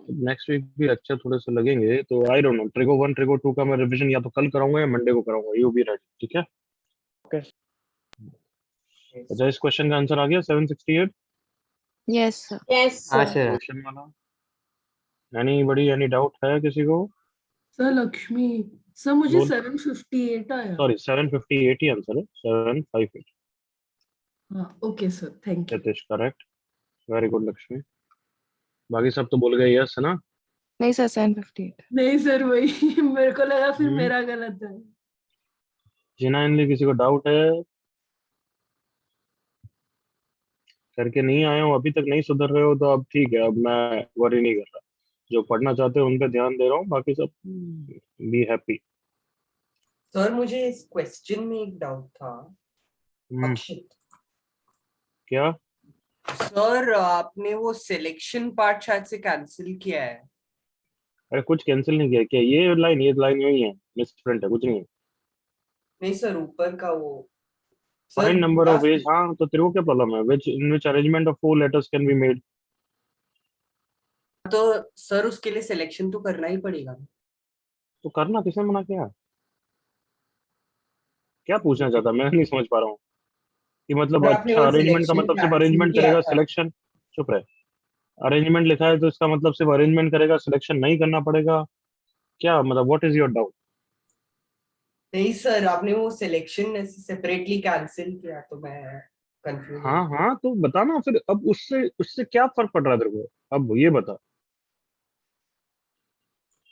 Next week भी अच्छे थोड़े से लगेंगे, तो I don't know, trigo 1 trigo 2 का मैं रिवीजन या तो कल कराऊंगा या मंडे को कराऊंगा, यू बी रेडी, ठीक है? Okay. अच्छा, इस क्वेश्चन का आंसर आ गया 768 Yes, sir. Yes, हाँ sir. सर। क्वेश्चन वाला। एनी डाउट है किसी को? सर लक्ष्मी सर मुझे बोल। 758 आया। सॉरी 758 ही आंसर है, 758। हाँ okay sir, thank you. That is correct, very good Lakshmi. बाकी सब तो बोल गए यस है ना? नहीं सर, 758। नहीं सर वही मेरे को लगा फिर हम्म। मेरा गलत है। जेन्युइनली किसी को डाउट है? करके नहीं आए हो अभी तक, नहीं सुधर रहे हो तो अब ठीक है, अब मैं वरी नहीं कर रहा। जो पढ़ना चाहते हो उन पे ध्यान दे रहा हूँ, बाकी सब बी हैप्पी। सर मुझे इस क्वेश्चन में एक डाउट था। अक्षित क्या? सर आपने वो सिलेक्शन पार्ट शायद से कैंसिल किया है। अरे कुछ कैंसिल नहीं किया क्या? ये लाइन यही है, मिस प्रिंट है, कुछ नहीं है। नहीं सर ऊपर का वो find number of last- age, हाँ तो तेरे को क्या प्रॉब्लम है? In which arrangement of 4 letters can be made. तो सर उसके लिए सिलेक्शन तो करना ही पड़ेगा। तो करना, किसने मना किया? क्या पूछना चाहता, मैं नहीं समझ पा रहा हूँ कि मतलब सर, आपने अच्छा वो अरेंजमेंट का selection मतलब सिर्फ cancel अरेंजमेंट किया करेगा, था। सिलेक्शन? चुप रहे। अरेंजमेंट लिखा है तो इसका मतलब सिर्फ अरेंजमेंट करेगा, सिलेक्शन नहीं करना पड़ेगा? क्या मतलब, व्हाट इज योर डाउट? नहीं सर आपने वो सिलेक्शन सेपरेटली कैंसिल किया तो मैं कंफ्यूज हाँ हाँ, तो बता ना फिर, अब उससे उससे क्या फर्क पड़ रहा है तेरे को? अब ये बता।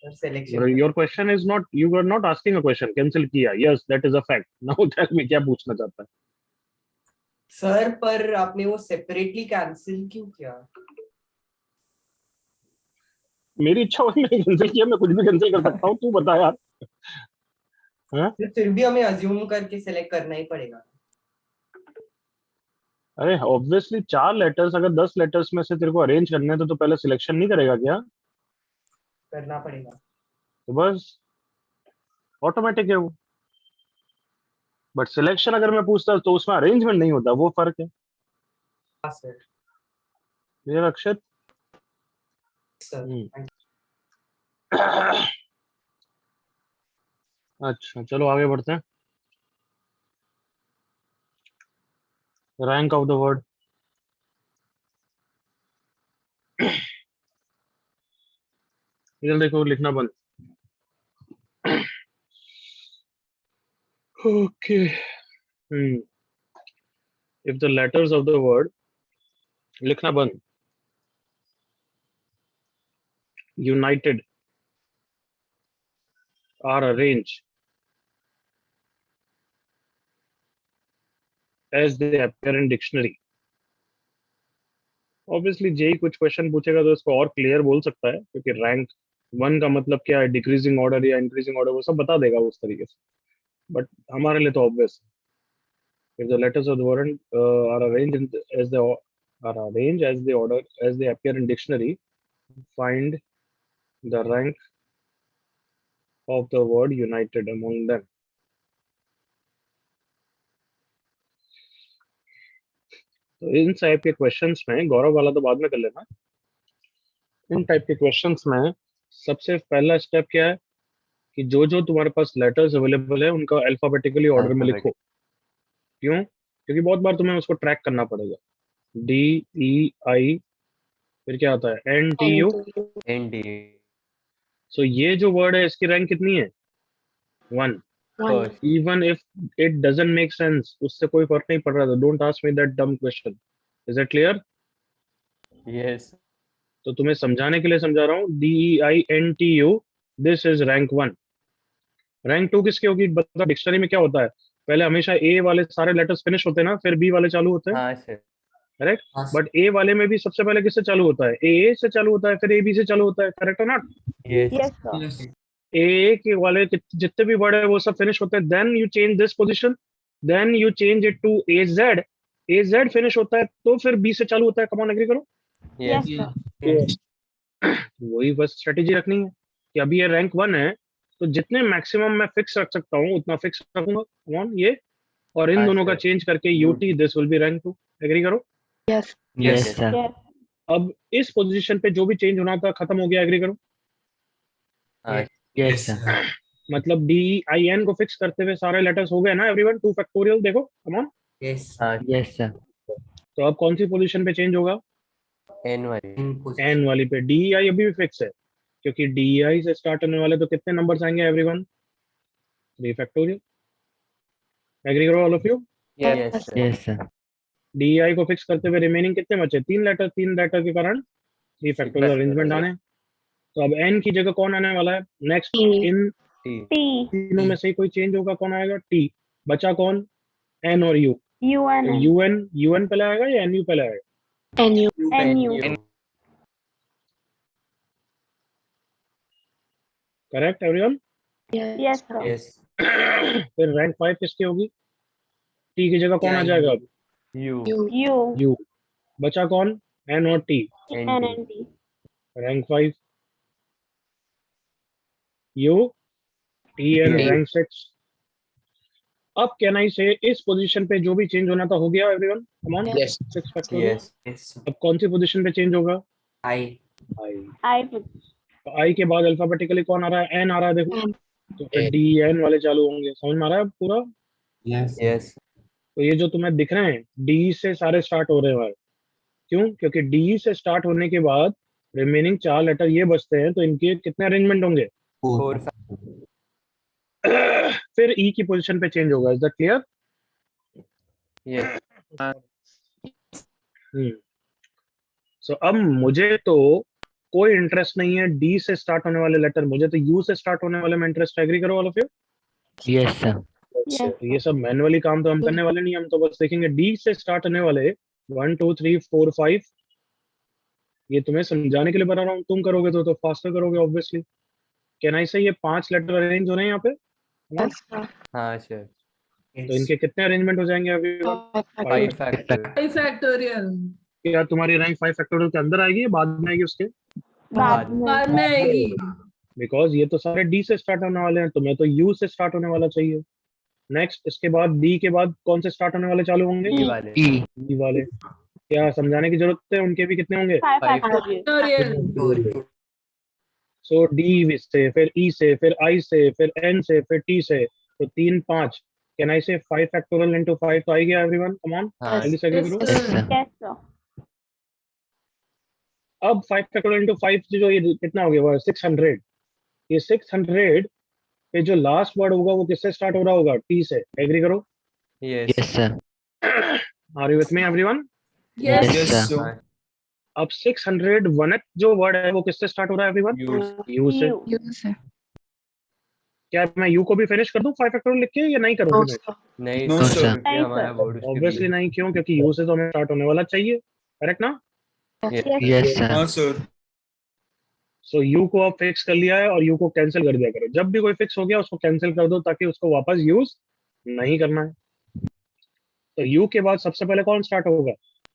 Selection. Your question is not, you are not asking a question. Cancel किया, yes that is a fact. Now tell me क्या पूछना चाहता है? सर पर आपने वो सेपरेटली कैंसिल क्यों किया? मेरी इच्छा हुई मैंने कैंसिल किया, मैं कुछ भी कैंसिल कर सकता हूँ, तू बता यार। हाँ? फिर भी हमें अज्यूम करके सिलेक्ट करना ही पड़ेगा। अरे ऑब्वियसली 4 लेटर्स, अगर 10 लेटर्स में से तेरे को अरेंज करने हैं तो पहले सिलेक्शन नहीं करेगा क्या? करना पड़ेगा। तो बस ऑटोमेटिक है वो। बट सिलेक्शन अगर मैं पूछता तो उसमें अरेंजमेंट नहीं होता, वो फर्क है। हाँ सर। क्लियर अक्षत? सर अच्छा चलो आगे बढ़ते हैं। Rank of the word. इधर देखो, लिखना बंद। Okay. If the letters of the word, लिखना बंद, united are arranged as they appear in dictionary। Obviously JEE कुछ क्वेश्चन पूछेगा तो इसको और क्लियर बोल सकता है, क्योंकि रैंक 1 का मतलब क्या है, डिक्रीजिंग ऑर्डर या इंक्रीजिंग ऑर्डर, वो सब बता देगा उस तरीके से। बट हमारे लिए तो ऑब्वियस है। If the letters of the word are arranged as they are arranged as they order as they appear in dictionary, find the rank of the word united among them। तो इन type के questions में, गौरव वाला तो बाद में कर लेना, इन type के क्वेश्चंस में सबसे पहला स्टेप क्या है कि जो जो तुम्हारे पास लेटर्स अवेलेबल है उनका अल्फाबेटिकली ऑर्डर में लिखो। क्यों? क्योंकि बहुत बार तुम्हें उसको ट्रैक करना पड़ेगा। डी ई आई, फिर क्या आता है, N T U. And so ये जो वर्ड है इसकी रैंक कितनी है? 1। First. Even if it doesn't make sense, उससे कोई फर्क नहीं पड़ रहा था। Don't ask me that dumb question. Is that clear? Yes. तो तुम्हें समझाने के लिए समझा रहा हूँ, D E I N T U, this is rank 1। Rank 2 किसकी होगी बता? डिक्शनरी में क्या होता है, पहले हमेशा ए वाले सारे लेटर्स फिनिश होते हैं ना, फिर बी वाले चालू होते हैं, हाँ सर। करेक्ट? हाँ, बट ए वाले में भी सबसे पहले किससे चालू होता है? ए से चालू होता है, फिर ए बी से चालू होता है, करेक्ट और नॉट? यस। ए के वाले जितने भी वर्ड है वो सब फिनिश होते हैं, then you change this position, then you change it to A Z. A Z finish होता है तो फिर बी से चालू होता है। कम ऑन, एग्री करो। यस। वही बस स्ट्रेटेजी रखनी है कि अभी ये रैंक 1 है, तो जितने मैक्सिमम मैं फिक्स रख सकता हूँ उतना फिक्स रखूंगा। Come on, ये और इन हाँ, दोनों का सर। चेंज करके U T, this will be rank 2। Agree करो। Yes. Yes sir. अब इस पोजीशन पे जो भी चेंज होना था खत्म हो गया, एग्री करो। Yes sir. मतलब डी आई एन को फिक्स करते हुए सारे लेटर्स हो गए ना एवरीवन, 2 फैक्टोरियल देखो, कम ऑन। Yes yes sir. तो अब कौन सी पोजीशन पे चेंज होगा? एन वाली। एन वाली पे। डी आई अभी भी फिक्स है, क्योंकि डी आई से स्टार्ट होने वाले तो कितने नंबर्स आएंगे एवरीवन? 3 फैक्टोरियल। एग्री करो all of you. Yes sir. D I को फिक्स करते हुए रिमेनिंग कितने बचे? 3 लेटर के कारण 3 फैक्टोरियल अरेंजमेंट आने। तो अब एन की जगह कौन आने वाला है नेक्स्ट? इन तीनों में से कोई चेंज होगा, कौन आएगा? टी। बचा कौन? एन और यू। यूएन यूएन पहले आएगा या एनयू पहले आएगा? N correct everyone. Yes, sir. Yes फिर रैंक 5 किसकी होगी? टी की जगह कौन आ जाएगा अब? U U. बचा कौन? एन और T. N rank 5 U T N Yeah. Rank 6। अब कैन आई से इस पोजीशन पे जो भी चेंज होना था हो गया everyone, come on. Yes. 6 factorial. Yes अब कौन सी पोजीशन पे चेंज होगा? आई आई। तो आई के बाद अल्फाबेटिकली कौन आ रहा है? एन आ रहा है, देखो। N. तो फिर डी एन वाले चालू होंगे, समझ में आ रहा है पूरा? यस तो ये जो तुम्हें दिख रहे हैं डी से सारे स्टार्ट हो रहे हैं। क्यों? क्योंकि डी से स्टार्ट होने के बाद रिमेनिंग 4 लेटर ये बचते हैं, तो इनके कितने अरेंजमेंट होंगे? 4 फिर ई की पोजीशन पे चेंज होगा। Is that clear? Yes so अब मुझे तो कोई इंटरेस्ट नहीं है डी से स्टार्ट होने वाले लेटर, मुझे तो यू से स्टार्ट होने वाले में इंटरेस्ट। एग्री करो all of you. Yes sir. तो ये सब मैनुअली काम तो हम करने वाले नहीं, हम तो बस देखेंगे डी से स्टार्ट होने वाले 1 2 3 4 5। ये तुम्हें समझाने के लिए बता रहा हूँ, तुम करोगे तो फास्टर करोगे ऑब्वियसली। कैन आई से ये 5 लेटर अरेंज हो रहे हैं यहाँ पे? Yes, sir. हाँ सर। तो इनके कितने अरेंजमेंट हो जाएंगे अभी? 5 फैक्टर। 5 फैक्टोरियल क्या तुम्हारी रैंक 5 फैक्टोरियल के अंदर आएगी या बाद में आएगी उसके? बाद बाद में आएगी। बिकॉज ये तो सारे डी से स्टार्ट होने वाले हैं, तुम्हें तो यू से स्टार्ट होने वाला चाहिए। नेक्स्ट इसके बाद डी के बाद कौन से स्टार्ट होने वाले चालू होंगे? ई वाले। ई वाले। क्या समझाने की जरूरत है? उनके भी कितने होंगे? 5 फैक्टोरियल सो डी से, फिर ई से, फिर आई से, फिर एन से, फिर टी से, तो 3 5। कैन आई से 5 फैक्टोरियल इनटू 5 तो आई गया एवरीवन, कम ऑन हाँ जल्दी से एग्री करो। Yes sir. अब 5 फैक्टोरियल इनटू 5 जो ये कितना हो गया वो 600। ये 600 पे जो लास्ट वर्ड होगा वो किससे स्टार्ट हो रहा होगा? टी से। एग्री करो। Yes sir. Are you with me everyone? Yes sir. अब 601 जो वर्ड है वो किससे स्टार्ट हो रहा है एवरीवन? यू से। You, sir. क्या मैं यू को भी फिनिश कर दूं 5 फैक्टोरियल लिख के, या नहीं करूं? No, finish sir. नहीं No, सर, sir. क्योंकि हमारा बोर्ड ऑब्वियसली नहीं। क्यों? क्योंकि यू से तो हमें स्टार्ट होने वाला चाहिए, करेक्ट ना? Yes sir. हाँ सर। सो यू को अब फिक्स कर लिया है और यू को कैंसिल कर दिया करो। जब भी कोई फिक्स हो गया उसको कैंसिल कर दो, ताकि उसको वापस यूज नहीं करना है। तो यू के बाद सबसे पहले कौन स्टार्ट होगा?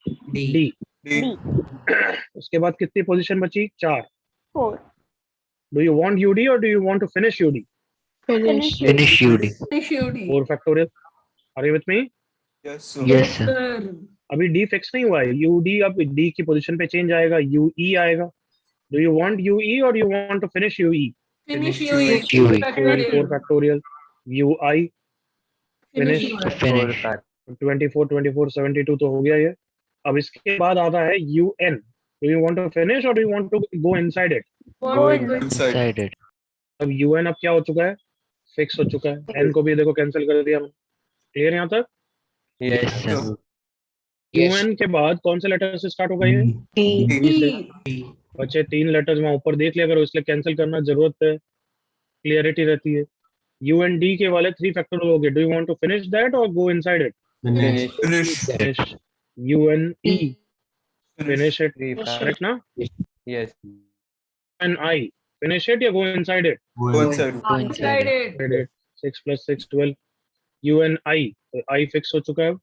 D D. डी उसके बाद कितनी पोजीशन बची? 4। डू यू वांट यूडी और do you want to finish U D? Finish. Finish U D. U D 4 factorial. Are you with me? Yes sir. Yes sir. Sir अभी डी फिक्स नहीं हुआ है। यूडी अब डी की पोजीशन पे चेंज आएगा, यू ई आएगा। Do you want U E और you want to finish U E? Finish Finish UD UI. 4 factorial U I finish finish. Four 24 24 72 तो हो गया ये। अब इसके बाद आता है U N. Do you want to finish और do you want to go inside it? Inside sided. अब यू एन अब क्या हो चुका है? फिक्स हो चुका है। एन को भी देखो कैंसिल कर दिया हमने। क्लियर यहाँ तक? Yes sir. यू एन के बाद कौन से लेटर से स्टार्ट होगा ये? D. डी से। बचे 3 लेटर्स मैं ऊपर देख लिया करो, इसलिए कैंसिल करना जरूरत है, क्लियरिटी रहती है। यू एन डी के वाले 3 फैक्टोरियल हो गए। Do you want to finish that और go inside it? Finish. Finish finish. U N E finish it, finish. Correct ना? Yes N I finish it या go inside it? Go inside decided 6 + 6 12। U N I, तो I fix हो चुका है।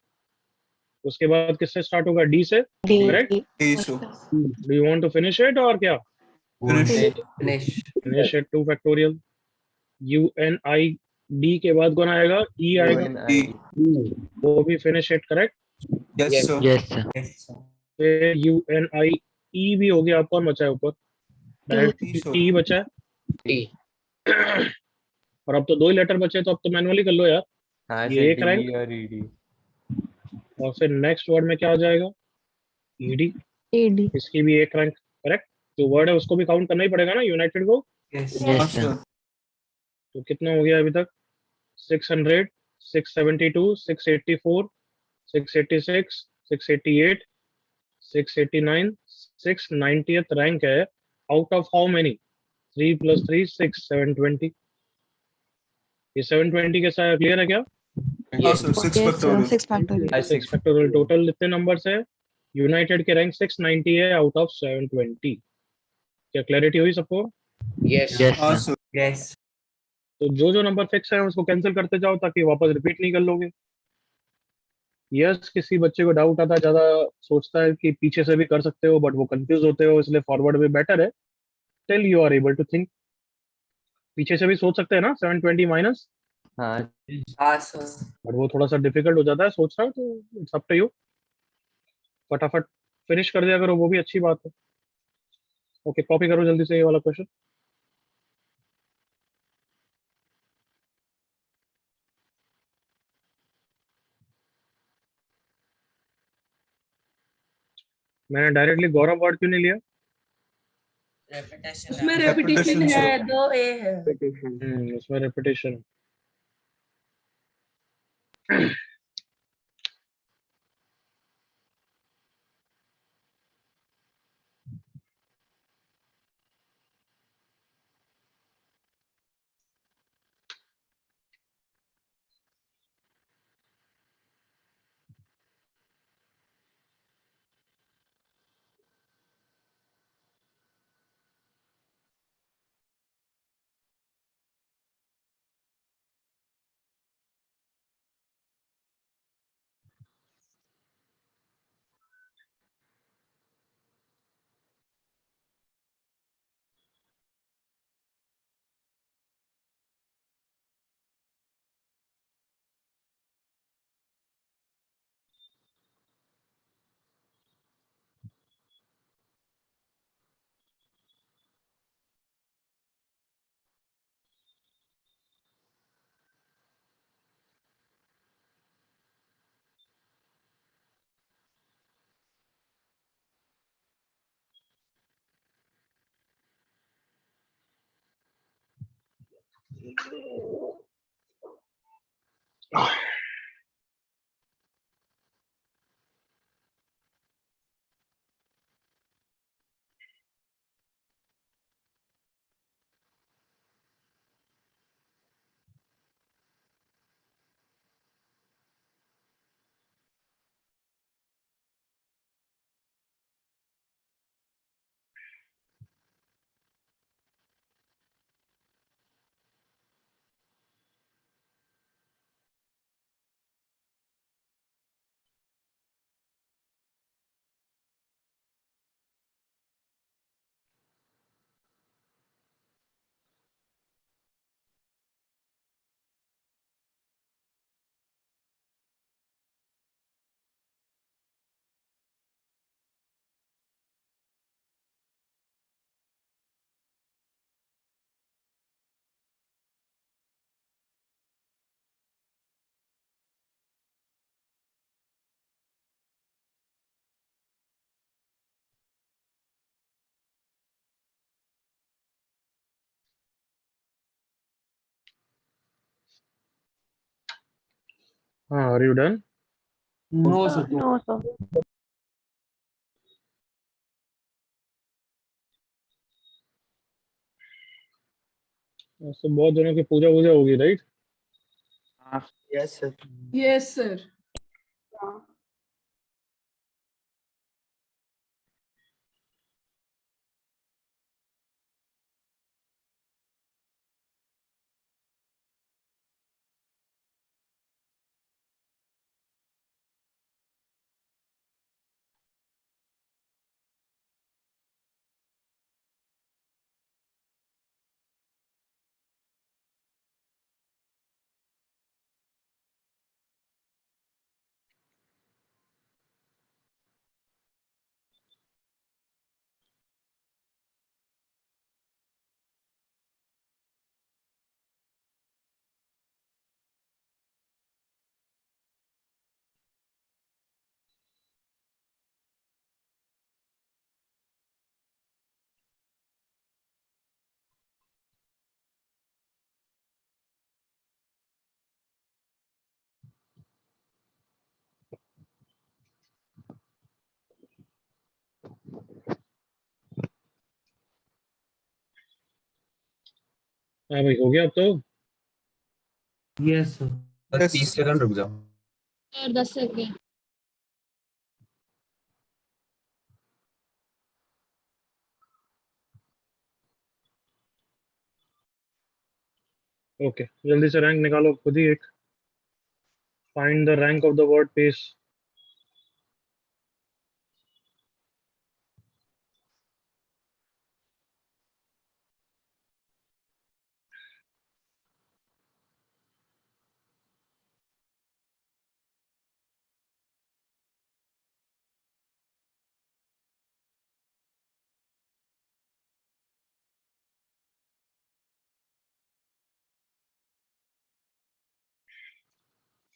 उसके बाद किससे स्टार्ट होगा? डी से, D. Correct? D so do you want to finish it और क्या? Finish finish finish it 2 factorial. U N I D के बाद कौन आएगा? ई आएगा, डी वो भी finish it, correct? Yes sir. Yes sir. Yes फिर यू एन आई ई भी हो गया, आपको कौन बचा है ऊपर? Direct T sir. टी बचा है। टी। और अब तो दो ही लेटर बचे, तो अब तो मैनुअली कर लो यार। हाँ ये सर, एक रैंक, डी और ईडी। और फिर नेक्स्ट वर्ड में क्या आ जाएगा? ईडी। AD. इसकी भी एक रैंक, करेक्ट। जो वर्ड है उसको भी काउंट करना ही पड़ेगा ना, यूनाइटेड को। Yes. हाँ यस सर। sir. तो कितना हो गया अभी तक? 600, 672, 684, 686, 688, 689, 690th रैंक है। Out of how many? 3 + 3 6, 720। ये 720 के साथ क्लियर है क्या? हाँ yes sir. 6 Yes, sir. factorial. 6 factorial. 6 6 factorial total कितने नंबर्स है? यूनाइटेड के रैंक 690 है आउट ऑफ 720। क्या क्लैरिटी हुई सबको? यस हाँ सर। sir. Yes. तो जो जो नंबर फिक्स है उसको कैंसिल करते जाओ, ताकि वापस रिपीट नहीं कर लोगे। यस, किसी बच्चे को डाउट आता है, ज्यादा सोचता है कि पीछे से भी कर सकते हो, बट वो कंफ्यूज होते हो, इसलिए फॉरवर्ड में बेटर है। Till you are able to think, पीछे से भी सोच सकते हैं ना 720 माइनस। हाँ हाँ sir. बट वो थोड़ा सा डिफिकल्ट हो जाता है सोचना, तो इट्स अप टू यू। फटाफट फिनिश कर दिया करो, वो भी अच्छी बात है। ओके, कॉपी करो जल्दी से ये वाला क्वेश्चन। मैंने डायरेक्टली गौरव वर्ड क्यों नहीं लिया? उसमें Repetition, रेपिटेशन है, sir. 2 A है। उसमें रेपिटेशन। हाँ, are you done? No sir. No, sir. तो बहुत जनों की पूजा वूजा होगी, right? Yes sir. Yes sir. हाँ भाई, हो गया अब तो। Yes sir. Yes. 30 सेकंड रुक जाओ। Sir 10 second. ओके, जल्दी से रैंक निकालो खुद ही एक। Find the rank of the word pace.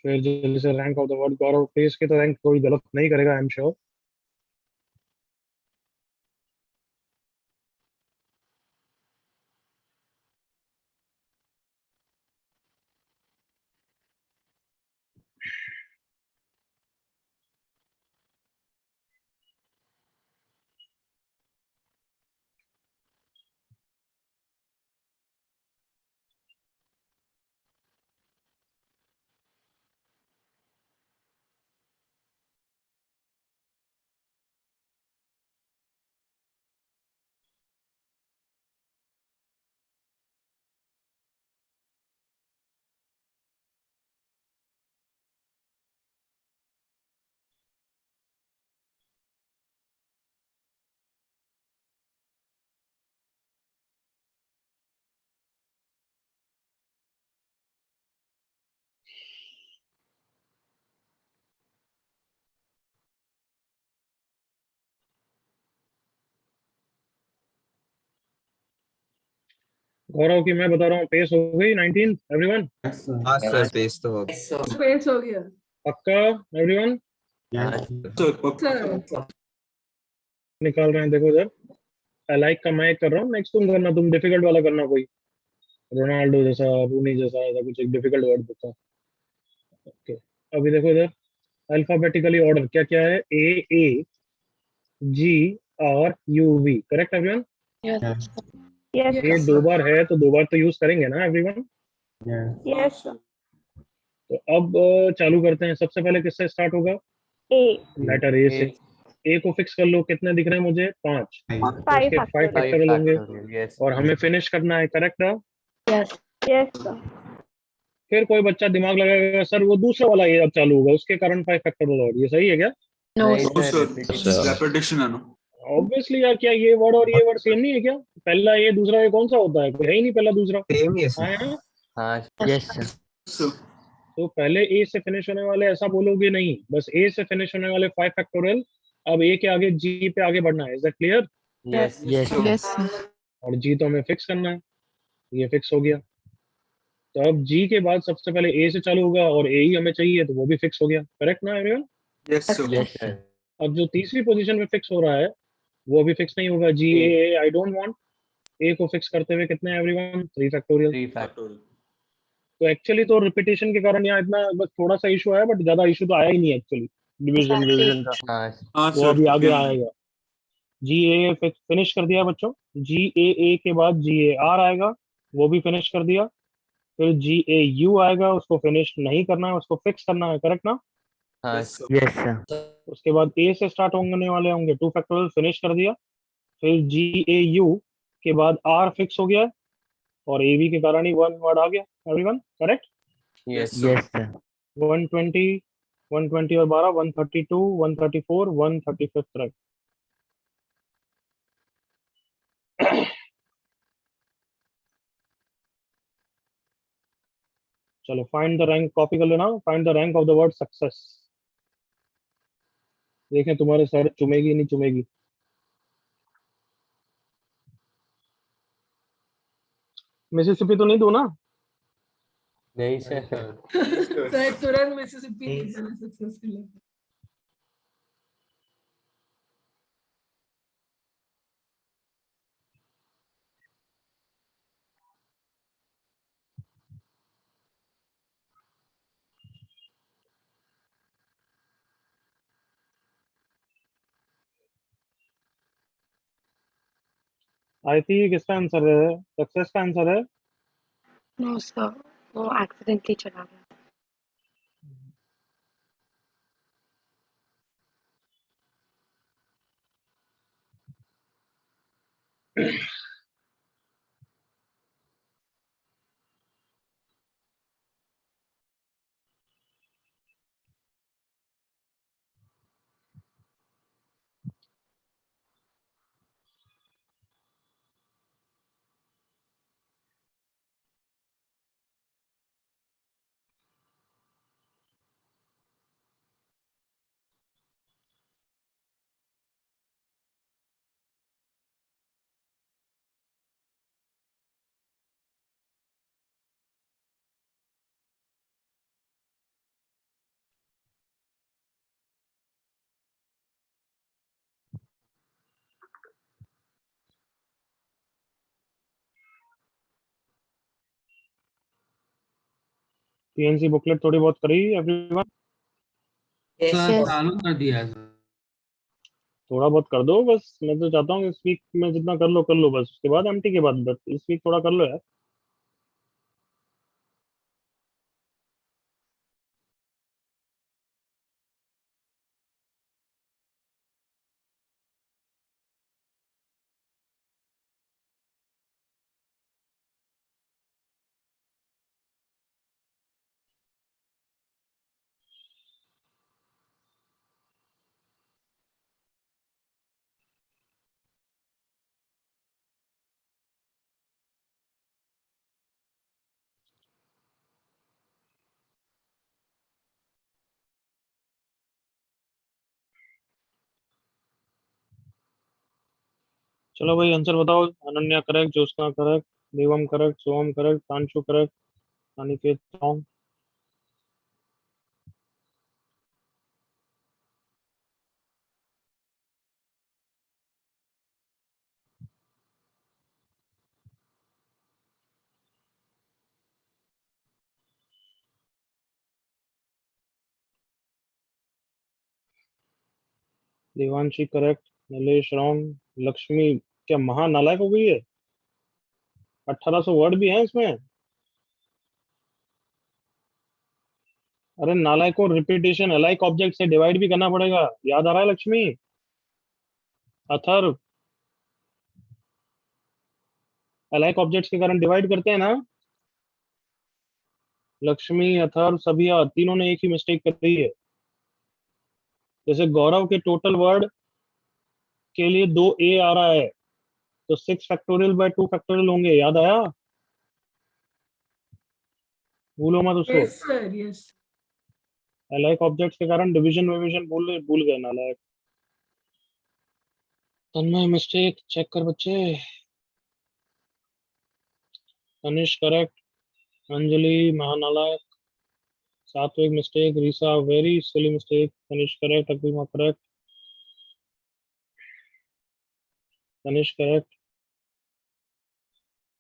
फिर जल्दी से rank of the word Gaurav pace की तो रैंक कोई गलत नहीं करेगा, आई एम श्योर। गौरव की मैं बता रहा हूँ, पेस हो गई 19 एवरीवन। Yes sir. हाँ सर, Yes. पेज तो हो गया। Yes, sir. पेस हो गया पक्का everyone? Yes Sir, okay. Sir. निकाल रहे हैं, देखो इधर। आई लाइक का मैं कर रहा हूँ, नेक्स्ट तुम करना, तुम डिफिकल्ट वाला करना, कोई रोनाल्डो जैसा, रूनी जैसा, ऐसा कुछ एक डिफिकल्ट वर्ड बताओ। ओके, अभी देखो इधर, अल्फाबेटिकली ऑर्डर क्या क्या है। A A, G R U V, correct everyone? Yes yes ये Yes, दो sir. बार है तो दो बार तो यूज करेंगे ना एवरीवन। Yes yes sir. तो अब चालू करते हैं। सबसे पहले किससे स्टार्ट होगा? ए लेटर ए से। ए को फिक्स कर लो, कितने दिख रहे हैं मुझे? 5। तो 5 इसके 5 फैक्टोरियल। Five फैक्टोरियल होंगे factorial. Yes. और हमें फिनिश करना है, करेक्ट है? Yes yes sir. फिर कोई बच्चा दिमाग लगाएगा, सर वो दूसरा वाला ये अब चालू होगा, उसके कारण 5 फैक्टोरियल और, ये सही है क्या? नो नहीं No, sir. sir. Repetition. Repetition है ना. ऑब्वियसली यार, क्या ये वर्ड और ये वर्ड सेम नहीं है क्या? पहला ये दूसरा ये कौन सा होता है? कोई है ही नहीं पहला दूसरा। सेम ही है हाँ सर। है? हाँ. Yes sir. Sir. तो पहले ए से फिनिश होने वाले ऐसा बोलोगे नहीं, बस ए से फिनिश होने वाले 5 फैक्टोरियल। अब ए के आगे जी पे आगे बढ़ना है, is that clear? Yes. Yes, sir. Yes sir. और जी तो हमें फिक्स करना है, ये फिक्स हो गया। तो अब जी के बाद सबसे पहले ए से चालू होगा और ए ही हमें चाहिए, तो वो भी फिक्स हो गया, करेक्ट ना everyone? Yes, sir. Yes sir. अब जो तीसरी पोजीशन पे फिक्स हो रहा है वो अभी फिक्स नहीं होगा। जी ए आई डोंट वांट। ए को फिक्स करते हुए कितने एवरीवन? 3 फैक्टोरियल। 3 factorial. तो एक्चुअली तो रिपीटेशन के कारण यहाँ इतना बस थोड़ा सा इशू आया, बट ज्यादा इशू तो आया ही नहीं एक्चुअली, डिवीजन डिवीजन का। हाँ. हाँ वो sir. अभी आगे Yeah. आएगा। जी ए फिनिश कर दिया बच्चों। जी ए के बाद जी ए आर आएगा, वो भी फिनिश कर दिया। फिर जी ए यू आएगा, उसको फिनिश नहीं करना है, उसको फिक्स करना है, करेक्ट ना? हाँ. Yes, sir. Yes sir. उसके बाद ए से स्टार्ट होने वाले होंगे 2 फैक्टोरियल, फिनिश कर दिया। फिर जी ए यू के बाद आर फिक्स हो गया और ए वी के कारण ही वन वर्ड आ गया, everyone correct? Yes. Yes sir. 120, 120 और 12, 132, 134, 135 रैंक। चलो फाइंड द रैंक, कॉपी कर लेना। Find the rank of the word success. देखें तुम्हारे सर चुमेगी नहीं चुमेगी। मिसिसिपी तो नहीं दो ना? नहीं sir. सर तुरंत मिसिसिपी निकला सक्सेसफुल। आई थी किसका आंसर है? सक्सेस का आंसर है। नो सर, वो एक्सीडेंटली चला गया। पीएनसी बुकलेट थोड़ी बहुत करी एवरीवन? Yes, sir Yes. चालू कर दिया है सर। थोड़ा बहुत कर दो बस। मैं तो चाहता हूँ इस वीक में जितना कर लो बस, उसके बाद एमटी के बाद, बस इस वीक थोड़ा कर लो यार। चलो भाई आंसर बताओ। Ananya correct, Jyotsna correct, Devam correct, Soham correct, Tanshu correct, Aniket wrong. Devanshi correct, Nilesh wrong, Lakshmi क्या महानालायक हो गई है? 1800 वर्ड भी हैं इसमें। अरे नालायक को रिपीटेशन अलाइक ऑब्जेक्ट से डिवाइड भी करना पड़ेगा, याद आ रहा है लक्ष्मी? अथर्व, अलाइक ऑब्जेक्ट्स के कारण डिवाइड करते हैं ना। लक्ष्मी, अथर्व, सभिया तीनों ने एक ही मिस्टेक करी है। जैसे गौरव के टोटल वर्ड के लिए 2 ए आ रहा है, तो 6 फैक्टोरियल बाय 2 फैक्टोरियल होंगे, याद आया? भूलो मत उसको। Yes, sir. Yes. Alike objects के कारण डिवीजन विवीजन भूल गए नालायक। तन्मय मिस्टेक चेक कर बच्चे। तनिष करेक्ट, अंजलि महानालायक, Satvik mistake, Risa very silly mistake, Tanish correct, Agrima correct, Tanish correct,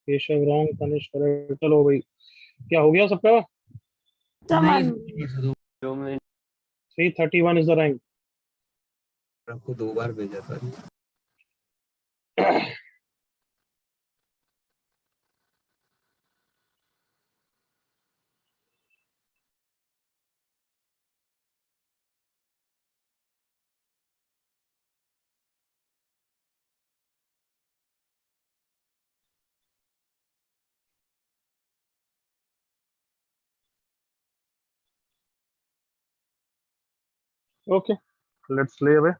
Keshav wrong, Tanish correct. चलो भाई, क्या हो गया सबका? नहीं Someone. सर, दो 2 मिनट। 331 is the rank. आपको 2 बार भेजा था। Okay, let's play away.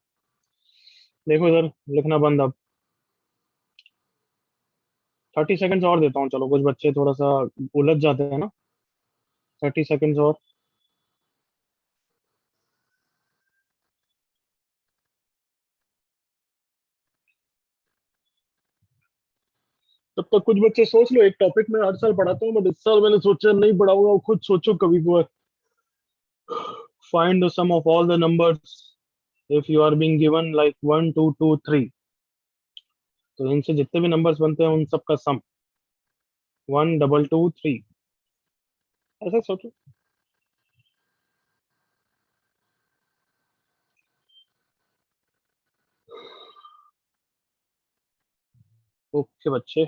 देखो इधर लिखना बंद अब। 30 सेकंड्स और देता हूँ, चलो कुछ बच्चे थोड़ा सा उलझ जाते हैं ना। 30 सेकंड्स और। तब तक कुछ बच्चे सोच लो। एक टॉपिक में हर साल पढ़ाता हूँ, बट इस साल मैंने सोचा नहीं पढ़ाऊंगा। खुद सोचो कभी को। Find the sum of all the numbers if you are being given like 1 2 2 3। तो इनसे जितने भी नंबर्स बनते हैं उन सब का सम 1 2 2 3, ऐसा सोचो। ओके बच्चे,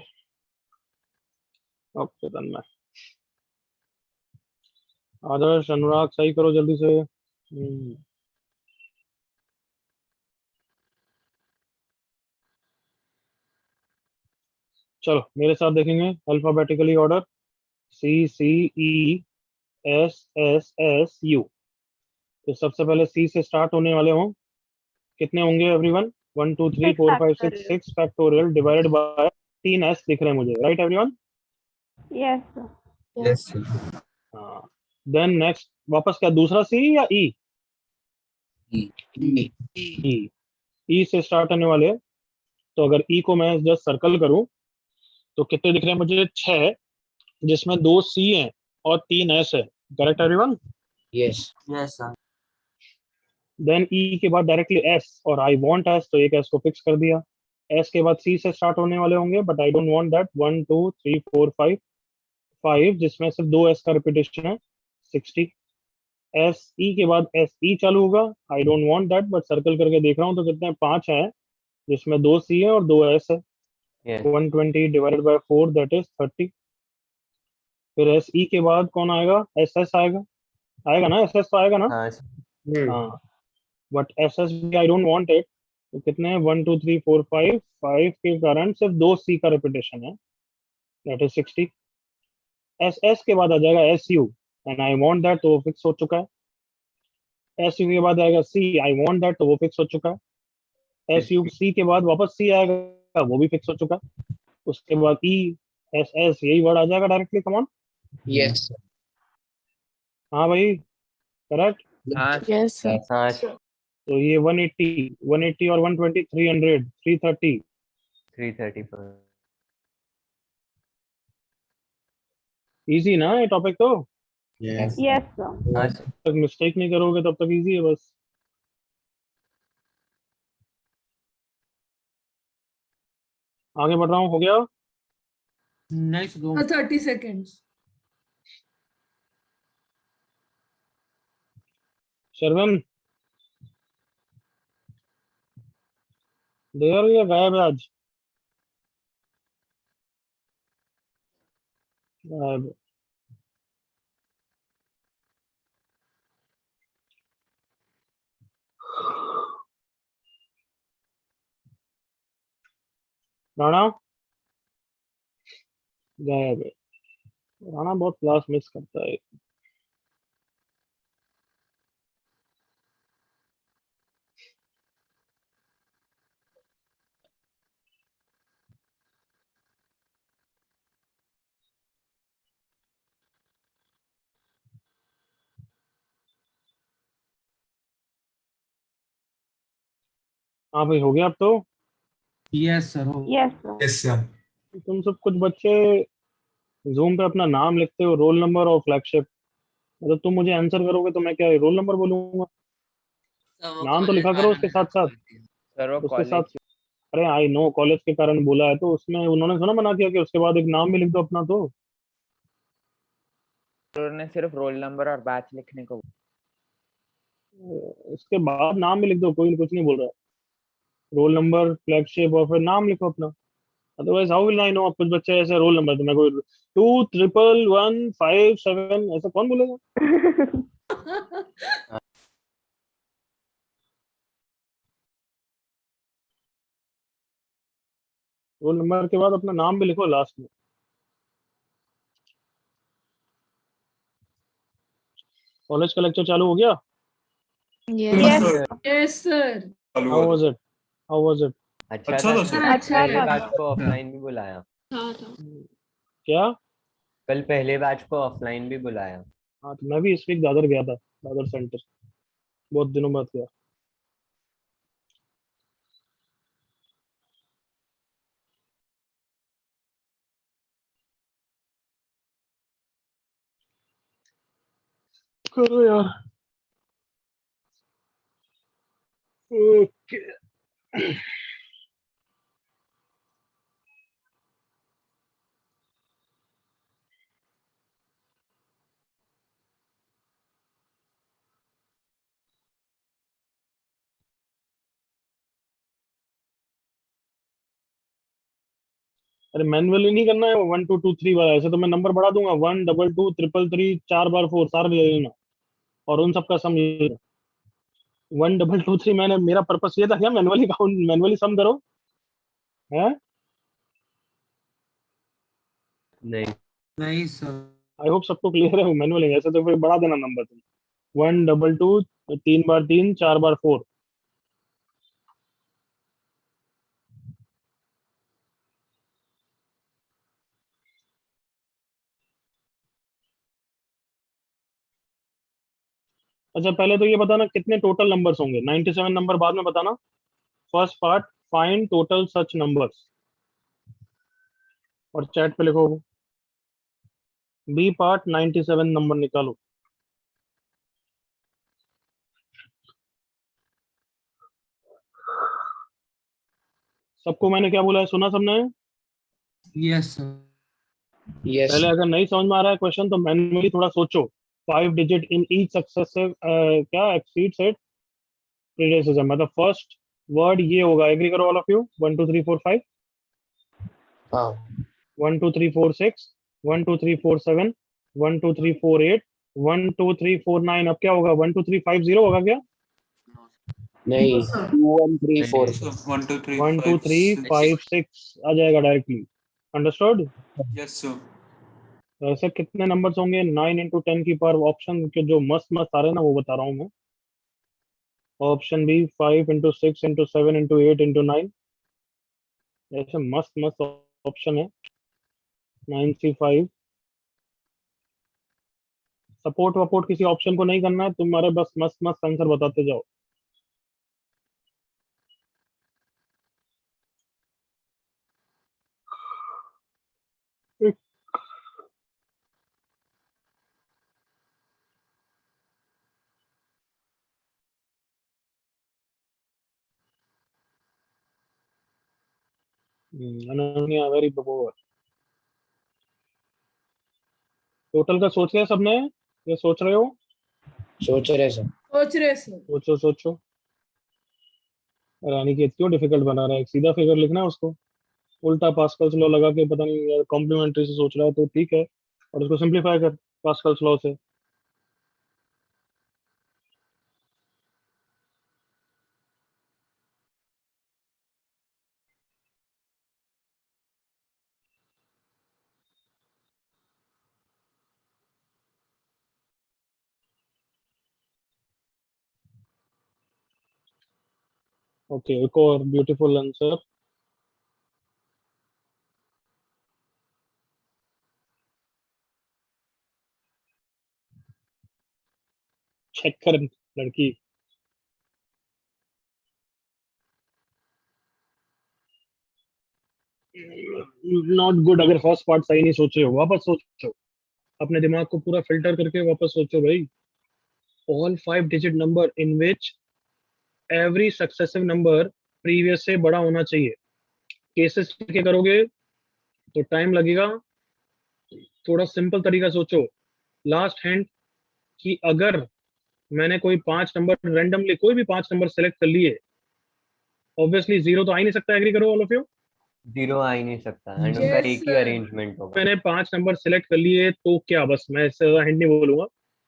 ओके डन। आदर्श अनुराग सही करो जल्दी से। चलो मेरे साथ देखेंगे अल्फाबेटिकली ऑर्डर। CCESSSU। तो सबसे पहले सी से स्टार्ट होने वाले हों, कितने होंगे everyone? 1 2 3 4 5 6 6 factorial divided by 3s दिख रहे हैं मुझे, right everyone? Yes, sir. Yes sir. हाँ। देन नेक्स्ट वापस क्या, दूसरा सी या ई? ई। ई से स्टार्ट होने वाले, तो अगर ई को मैं जस्ट सर्कल करूं तो कितने दिख रहे हैं मुझे? 6, जिसमें 2 सी हैं और 3 एस है, correct everyone? Yes. Yes sir. Then E के बाद डायरेक्टली एस, और आई वांट एस, तो एक एस को फिक्स कर दिया। एस के बाद सी से स्टार्ट होने वाले होंगे, but I don't want that. 1 2 3 4 5, 5 जिसमें सिर्फ 2 एस का रिपीटेशन है, 60। एस ई के बाद एस ई चालू होगा, I don't want that, but circle करके देख रहा हूँ तो कितने 5 है, जिसमें 2 सी है और 2 एस है। Yes 120 divided by 4 that is 30। फिर एस ई के बाद कौन आएगा? एस एस आएगा, आएगा ना? एस एस तो आएगा ना? हाँ सर। हाँ। बट एस एस भी आई डोंट वांट इट। तो कितने हैं? 1 2 3 4 5, 5 के कारण सिर्फ 2 सी का रिपीटेशन है, दैट इज 60। एस एस के बाद आ जाएगा S U, and I want that, तो वो फिक्स हो चुका है। एस यू के बाद आएगा सी, आई वांट दैट, तो वो फिक्स हो चुका है। एस यू सी के बाद वापस सी आएगा, वो भी फिक्स हो चुका है। उसके बाद ई एस एस, यही वर्ड आ जाएगा डायरेक्टली, कमान। Yes sir. हाँ भाई, करेक्ट। हाँ Yes, sir. हाँ तो ये 180, 180 और 120, 300, 330। 334। इजी ना ये टॉपिक तो? यस। Yes, sir. हाँ जब तक मिस्टेक नहीं करोगे तब तक इजी है बस। आगे बढ़ रहा हूँ, हो गया? नाइस गो। 30 seconds. शर्वन देर या गायब है आज? गायब है। राणा गायब है। राणा बहुत क्लास मिस करता है। हाँ भाई, हो गया अब तो। यस सर हो। Yes, sir. Yes sir. तुम सब कुछ बच्चे जूम पे अपना नाम लिखते हो, रोल नंबर और फ्लैगशिप। मतलब तुम मुझे आंसर करोगे तो मैं क्या रोल नंबर बोलूंगा? नाम तो लिखा करो उसके साथ साथ। सर वो उसके साथ, कॉलेज अरे आई नो कॉलेज के कारण बोला है, तो उसमें उन्होंने थोड़ा मना किया कि उसके बाद एक नाम भी लिख दो अपना। तो ने सिर्फ रोल नंबर और बैच लिखने को। उसके बाद नाम भी लिख दो, कोई कुछ नहीं बोल रहा है। रोल नंबर, फ्लैगशिप और फिर नाम लिखो अपना। Otherwise how will I know? आप कुछ बच्चे ऐसे रोल नंबर, तो मैं कोई 2 1 1 5 7 ऐसा कौन बोलेगा? रोल नंबर के बाद अपना नाम भी लिखो लास्ट में। कॉलेज का लेक्चर चालू हो गया? Yes, sir. sir. Yes, sir. चालू हाउ हुआ वाज था। इट? How was it? अच्छा अच्छा था था सर। सर। अच्छा पहले था। बैच को ऑफलाइन भी बुलाया। क्या? कल पहले बैच को ऑफलाइन भी बुलाया। हाँ, तो मैं भी इस वीक दादर गया था, दादर सेंटर। बहुत दिनों बाद गया। करो यार। ओके। अरे मैनुअली नहीं करना है, 1 2 2 3 वाला। ऐसे तो मैं नंबर बढ़ा दूंगा, 1 2 2 3 3 4 बार 4 सारे ले लेना, और उन सबका सम ये 1 2 2 3। मैंने, मेरा पर्पस ये था क्या मैनुअली काउंट, मैनुअली सम करो है? नहीं नहीं सर। आई होप सबको क्लियर है, मैनुअली। ऐसे तो फिर बढ़ा देना नंबर तुम, 1 2 2 3 बार 3 4 बार 4। अच्छा पहले तो ये बताना कितने टोटल नंबर्स होंगे। 97 नंबर बाद में बताना। फर्स्ट पार्ट, फाइंड टोटल सच नंबर्स, और चैट पे लिखो। बी पार्ट, 97 नंबर निकालो। सबको मैंने क्या बोला है, सुना सबने? Yes sir. पहले अगर नहीं समझ में आ रहा है क्वेश्चन तो मैन्युअली थोड़ा सोचो। 5 डिजिट इन ईच सक्सेसिव क्या एक्सीड्स इट प्रीडेसेसर, मतलब फर्स्ट वर्ड ये होगा। एग्री करो ऑल ऑफ यू? 1 2 3 4 5, 1 2 3 4 6, 1 2 3 4 7, 1 2 3 4 8, 1 2 3 4 9। अब क्या होगा? 1 2 3 5 0 होगा क्या? नहीं सर 2 1 3 4 1 2 3 1 2 3 5 6 आ जाएगा डायरेक्टली। अंडरस्टूड? यस सर ऐसे कितने नंबर्स होंगे? 9 इंटू 10 की पावर। ऑप्शन के जो मस्त मस्त आ रहे हैं ना वो बता रहा हूँ मैं। Option B 5 into 6 into 7 into 8 into 9। ऐसे मस्त मस्त ऑप्शन है। 9C5। सपोर्ट वपोर्ट किसी ऑप्शन को नहीं करना है तुम्हारे, बस मस्त मस्त आंसर बताते जाओ। अनन्या वेरी बबोर। टोटल का सोच लिया सबने? ये सोच रहे हो? सोच रहे सर। सोच रहे सर। सोचो सोचो। रानी की क्यों डिफिकल्ट बना रहा है? एक सीधा फिगर लिखना है उसको, उल्टा पास्कल्स लॉ लगा के पता नहीं यार, कॉम्प्लीमेंट्री से सोच रहा है तो ठीक है, और उसको सिंप्लीफाई कर पास्कल्स लॉ से। ओके, एक और ब्यूटीफुल आंसर। चेक कर लड़की। Not good. अगर फर्स्ट पार्ट सही नहीं सोच रहे हो वापस सोचो, अपने दिमाग को पूरा फिल्टर करके वापस सोचो भाई। All 5 digit number in which every successive number previous से बड़ा होना चाहिए। केसेस के करोगे तो टाइम लगेगा। थोड़ा सिंपल तरीका सोचो। लास्ट हैंड कि अगर मैंने कोई 5 नंबर रैंडमली, कोई भी 5 नंबर सेलेक्ट कर लिए, ऑब्वियसली जीरो तो आ ही नहीं सकता। एग्री करो ऑल ऑफ यू? जीरो आ ही नहीं सकता एंड Yes, उनका एक ही sir. अरेंजमेंट होगा। मैंने 5 नंबर सेलेक्ट कर लिए तो क्या, बस मैं इससे ज्यादा हिंट नहीं बोलूंगा।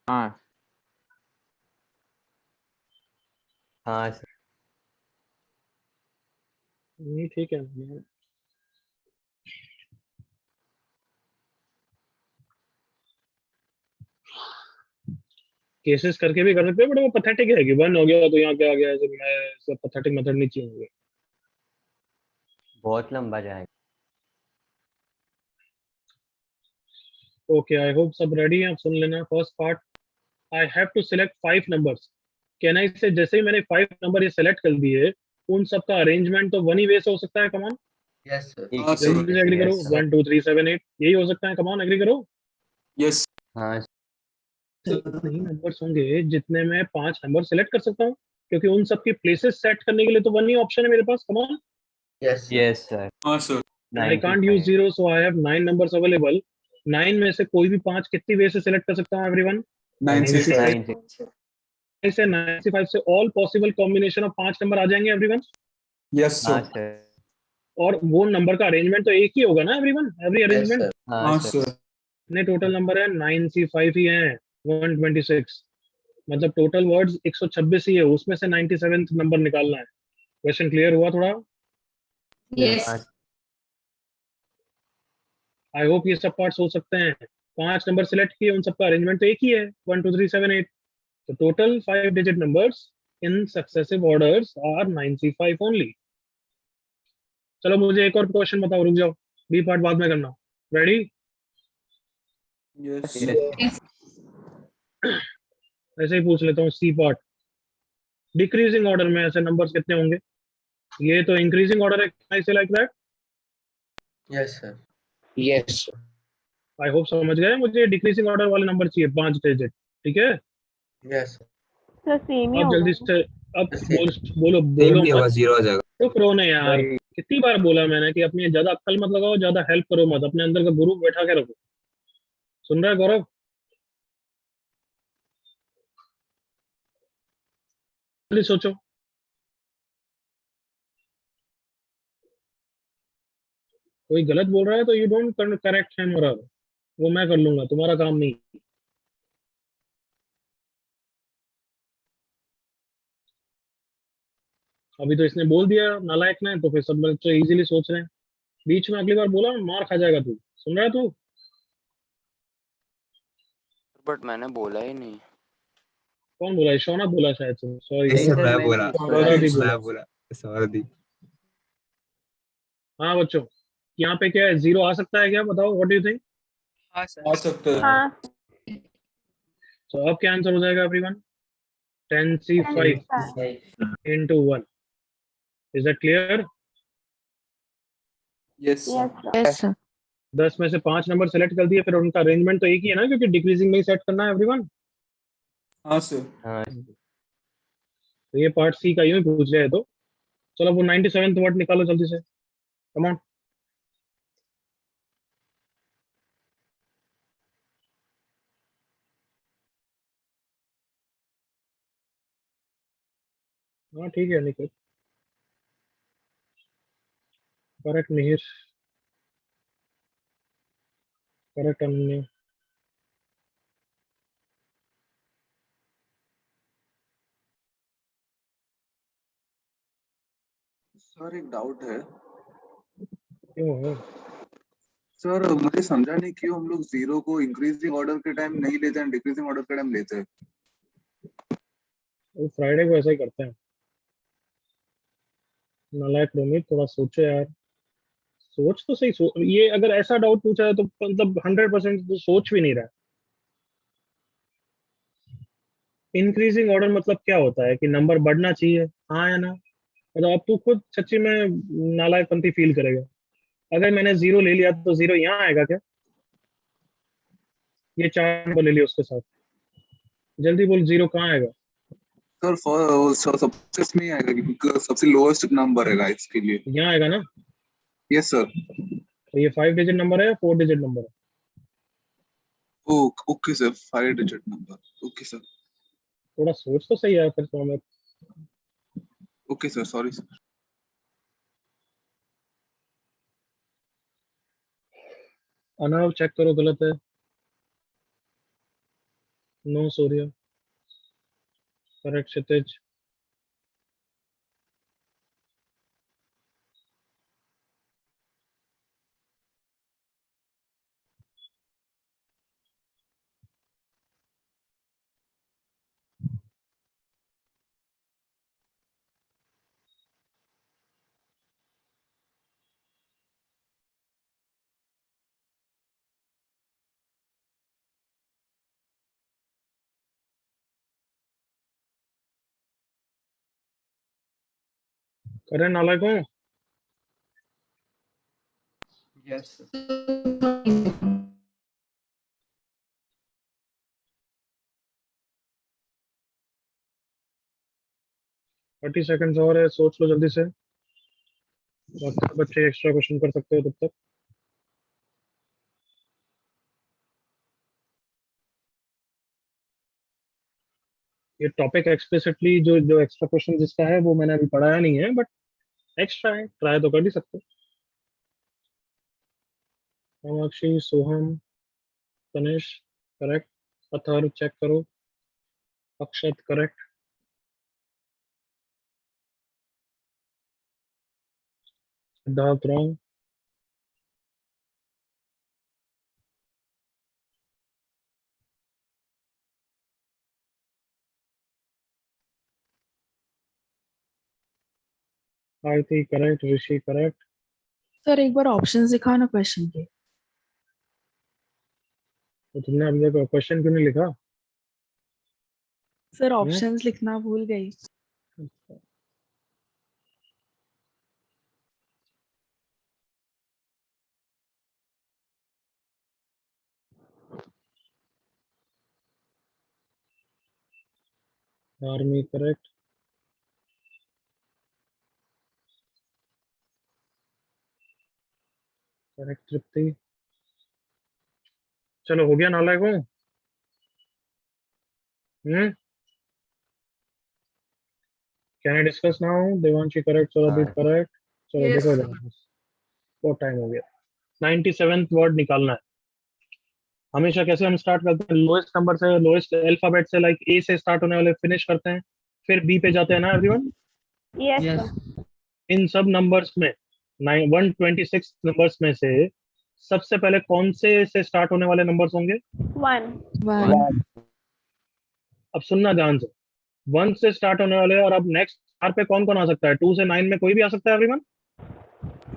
हाँ हाँ सर। ठीक है। केसेस करके भी कर सकते हैं, बट वो पथेटिक है कि 1 हो गया तो यहाँ क्या आ गया। ऐसे मैं सब पथेटिक मेथड नहीं चाहिए। बहुत लंबा जाएगा। ओके, आई होप सब रेडी हैं। अब सुन लेना first part. I have to select 5 numbers. कहना इससे, जैसे ही मैंने 5 नंबर ये सेलेक्ट कर दिए, उन सबका अरेंजमेंट तो 1 ही वे से हो सकता है। Come on yes sir. एक हाँ ही सर जल्दी से तरीके एग्री से, करो। yes, 1 2 3 7 8 यही हो सकता है। कमान एग्री करो। यस हाँ नहीं नंबर्स होंगे जितने में 5 नंबर सेलेक्ट कर सकता हूँ, क्योंकि उन सबकी प्लेसेस सेट करने के लिए तो 1 ही ऑप्शन है मेरे पास। Come on yes yes sir. हाँ sir I can't use 95 zero, so I have 9 numbers available. 9 में से कोई भी 5 कितनी वे से सिलेक्ट कर सकता हूँ एवरीवन? 9C5 96 से 95 से all possible combination of 5 number आ जाएंगे एवरीवन। यस हाँ सर सर। और वो नंबर का अरेंजमेंट तो एक ही होगा ना everyone, every Yes, arrangement. sir. हाँ हाँ सर सर इतने टोटल नंबर है 9C5 ही है 126, मतलब टोटल वर्ड्स 126 ही है, उसमें से 97th नंबर निकालना है। क्वेश्चन क्लियर हुआ थोड़ा? Yes. हाँ आई होप ये सब पार्ट्स हो सकते हैं। 5 नंबर सिलेक्ट किए, उन सबका अरेंजमेंट तो एक ही है 1 2 3 7 8, तो total 5 digit numbers in successive orders are 9C5 only. चलो मुझे एक और क्वेश्चन बताओ, रुक जाओ, बी पार्ट बाद में करना। रेडी? Yes Yes. ऐसे ही पूछ लेता हूँ सी पार्ट। डिक्रीजिंग ऑर्डर में ऐसे नंबर्स कितने होंगे? ये तो इंक्रीजिंग ऑर्डर है, ऐसे like that. Yes, sir. Yes, sir. I hope समझ गए। मुझे डिक्रीजिंग ऑर्डर वाले नंबर चाहिए 5 डिजिट, ठीक है? Yes. तो सेम ही अब होगा। जल्दी से, अब Same. बोलो बोलो मत, जीरो हो जाएगा. चुप रहो ना यार। वही। कितनी बार बोला मैंने कि अपनी ज्यादा अक्ल मत लगाओ, ज्यादा हेल्प करो मत, अपने अंदर का गुरु बैठा के रखो। सुन रहा है गौरव? जल्दी सोचो। कोई गलत बोल रहा है तो यू डोंट करेक्ट हिम, और वो मैं कर लूंगा, तुम्हारा काम नहीं। अभी तो इसने बोल दिया नालायक ने, तो फिर सब बच्चे इजीली सोच रहे हैं। बीच में अगली बार बोला मार खा जाएगा तू। सुन रहा है तू? बट मैंने बोला ही नहीं। कौन बोला? शौनक बोला शायद से, सॉरी। नहीं सर मैं बोला सौरभ ही बोला। बोला. Sorry. हाँ बच्चों, यहाँ पे क्या है, जीरो आ सकता है क्या? बताओ, व्हाट डू यू थिंक? हाँ सर आ सकता है हाँ तो अब क्या आंसर हो जाएगा everyone? 10C5 into 1। Is that clear? Yes yes sir. 10 में से 5 नंबर सेलेक्ट कर दिए, फिर उनका अरेंजमेंट तो एक ही है ना, क्योंकि डिक्रीजिंग में ही सेट करना है एवरीवन। हाँ सर हाँ तो ये पार्ट सी का यूं ही पूछ रहे हैं। तो चलो वो 97th वर्ड निकालो जल्दी से, कम ऑन। हाँ ठीक है Nikhil, correct Mihir, correct Ananya. Sir एक डाउट है क्यों है? सर, मुझे समझा नहीं क्यों हम लोग जीरो को इंक्रीजिंग ऑर्डर के टाइम नहीं लेते हैं, डिक्रीजिंग ऑर्डर के टाइम लेते हैं. वो फ्राइडे को ऐसा ही करते हैं। नालायक रोमित, थोड़ा सोचो यार, सोच तो सही। ये अगर ऐसा डाउट पूछा है तो मतलब 100% तो सोच भी नहीं रहा है। इंक्रीजिंग ऑर्डर मतलब क्या होता है कि नंबर बढ़ना चाहिए, हाँ या ना? मतलब अब तू खुद सच्ची में नालायकपंती फील करेगा। अगर मैंने जीरो ले लिया तो जीरो यहाँ आएगा क्या? ये 4 नंबर ले लिया उसके साथ, जल्दी बोल, जीरो कहाँ आएगा? सर सबसे इसमें ही आएगा क्योंकि सबसे लोएस्ट नंबर है इसके लिए. यहाँ आएगा ना? Yes sir. तो ये 5 डिजिट नंबर है या 4 डिजिट नंबर है? Okay sir, 5 digit number. Okay sir. थोड़ा सोच तो सही है फिर तो हमें। Okay sir, sorry sir. Anav check करो, गलत है। No Surya, correct Kshitij. करे नालायक हूँ। यस 30 सेकंड्स और है, सोच लो जल्दी से। बाकी सब बच्चे एक्स्ट्रा क्वेश्चन कर सकते हो तब तक। ये टॉपिक एक्सप्लिसिटली जो जो एक्स्ट्रा क्वेश्चन जिसका है वो मैंने अभी पढ़ाया नहीं है, बट एक्स्ट्रा है, ट्राई तो कर ही सकते हो। कामाक्षी, सोहम, तनिष करेक्ट, अथर्व चेक करो, अक्षत करेक्ट, सिद्धार्थ रॉन्ग, आरती करेक्ट, ऋषि करेक्ट। सर एक बार ऑप्शंस दिखाओ ना क्वेश्चन के। तो तुमने अभी तक क्वेश्चन क्यों नहीं लिखा? सर ऑप्शंस लिखना भूल गई। आर्मी करेक्ट, करेक्ट तृप्ति। चलो हो गया नालायकों। Can I discuss now? Devanshi correct, Sourdeep correct. चलो Yes, देखो sir. इधर, बहुत टाइम हो गया। 97th वर्ड निकालना है। हमेशा कैसे हम स्टार्ट करते हैं? लोएस्ट नंबर से, लोएस्ट अल्फाबेट से, लाइक ए से स्टार्ट होने वाले फिनिश करते हैं, फिर बी पे जाते हैं ना एवरीवन। Yes, Yes. sir. इन सब नंबर्स में 126 नंबर्स में से सबसे पहले कौन से स्टार्ट होने वाले नंबर्स होंगे? 1. 1 अब सुनना ध्यान से, 1 से स्टार्ट होने वाले। और अब नेक्स्ट आर पे कौन कौन आ सकता है? 2 से 9 में कोई भी आ सकता है एवरीवन।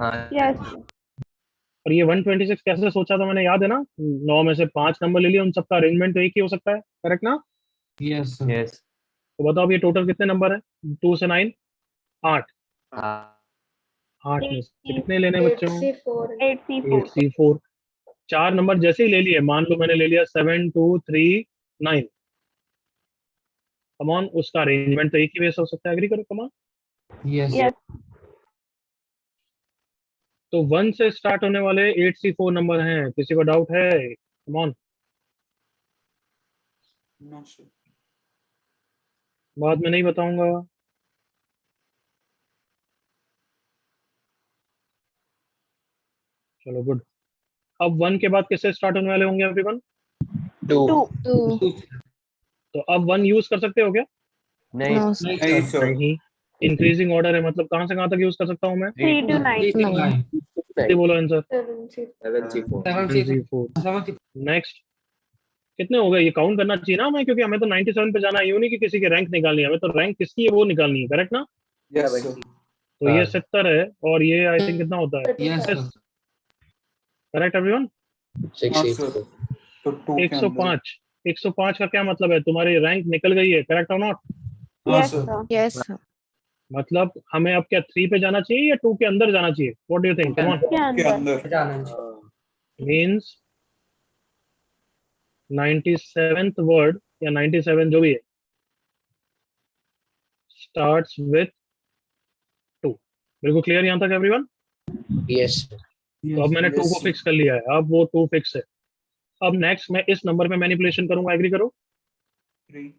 हाँ Yes, sir. और ये 126 कैसे सोचा था मैंने, याद है ना? 9 में से 5 नंबर ले लिए, उन सबका अरेंजमेंट तो एक ही हो सकता है, करेक्ट ना? Yes, sir. यस तो बताओ अब ये टोटल कितने नंबर है? 2 से 9 8। 8 में से कितने लेने बच्चों? 8C4. 8C4। 4 नंबर जैसे ही ले लिए, मान लो मैंने ले लिया 7 2 3 9, कमॉन, उसका अरेंजमेंट तो एक ही वैसे हो सकता है, एग्री करो कमॉन। Yes. Yes. तो 1 से स्टार्ट होने वाले 8C4 नंबर हैं, किसी को डाउट है? Come on, No, sir. बाद में नहीं बताऊंगा। चलो गुड। अब 1 के बाद किससे स्टार्ट होने वाले होंगे एवरीवन? 2. 2 तो अब 1 यूज कर सकते हो क्या? नहीं नो नहीं, sir. नहीं। इंक्रीजिंग ऑर्डर है, मतलब कहां से कहां तक यूज कर सकता हूं मैं? 3 to 9. 9 ये बोलो आंसर। 7C4 7 नेक्स्ट कितने हो गए? ये काउंट करना चाहिए ना हमें, क्योंकि हमें तो 97 पे जाना है, यूं नहीं कि किसी की रैंक निकालनी है, हमें तो रैंक किसकी है वो निकालनी है, करेक्ट ना? Yes, sir. तो ये 70 है, और ये आई थिंक कितना होता है? Yes, sir. Correct everyone? हाँ, sir. तो 2 के अंदर 105। 105 का क्या मतलब है? तुम्हारी रैंक निकल गई है, करेक्ट और नॉट? हाँ, Yes, sir. sir. Yes sir मतलब हमें अब क्या 3 पे जाना चाहिए या 2 के अंदर जाना चाहिए? What do you think? Come on. के के अंदर. अंदर जाना चाहिए। मींस 97th वर्ड या 97 जो भी है स्टार्ट्स विथ 2। बिल्कुल क्लियर यहां तक एवरीवन? Yes. तो अब मैंने 2 yes, को फिक्स कर लिया है, अब वो 2 फिक्स है। अब नेक्स्ट मैं इस नंबर में मैनिपुलेशन करूंगा, एग्री करो? 3.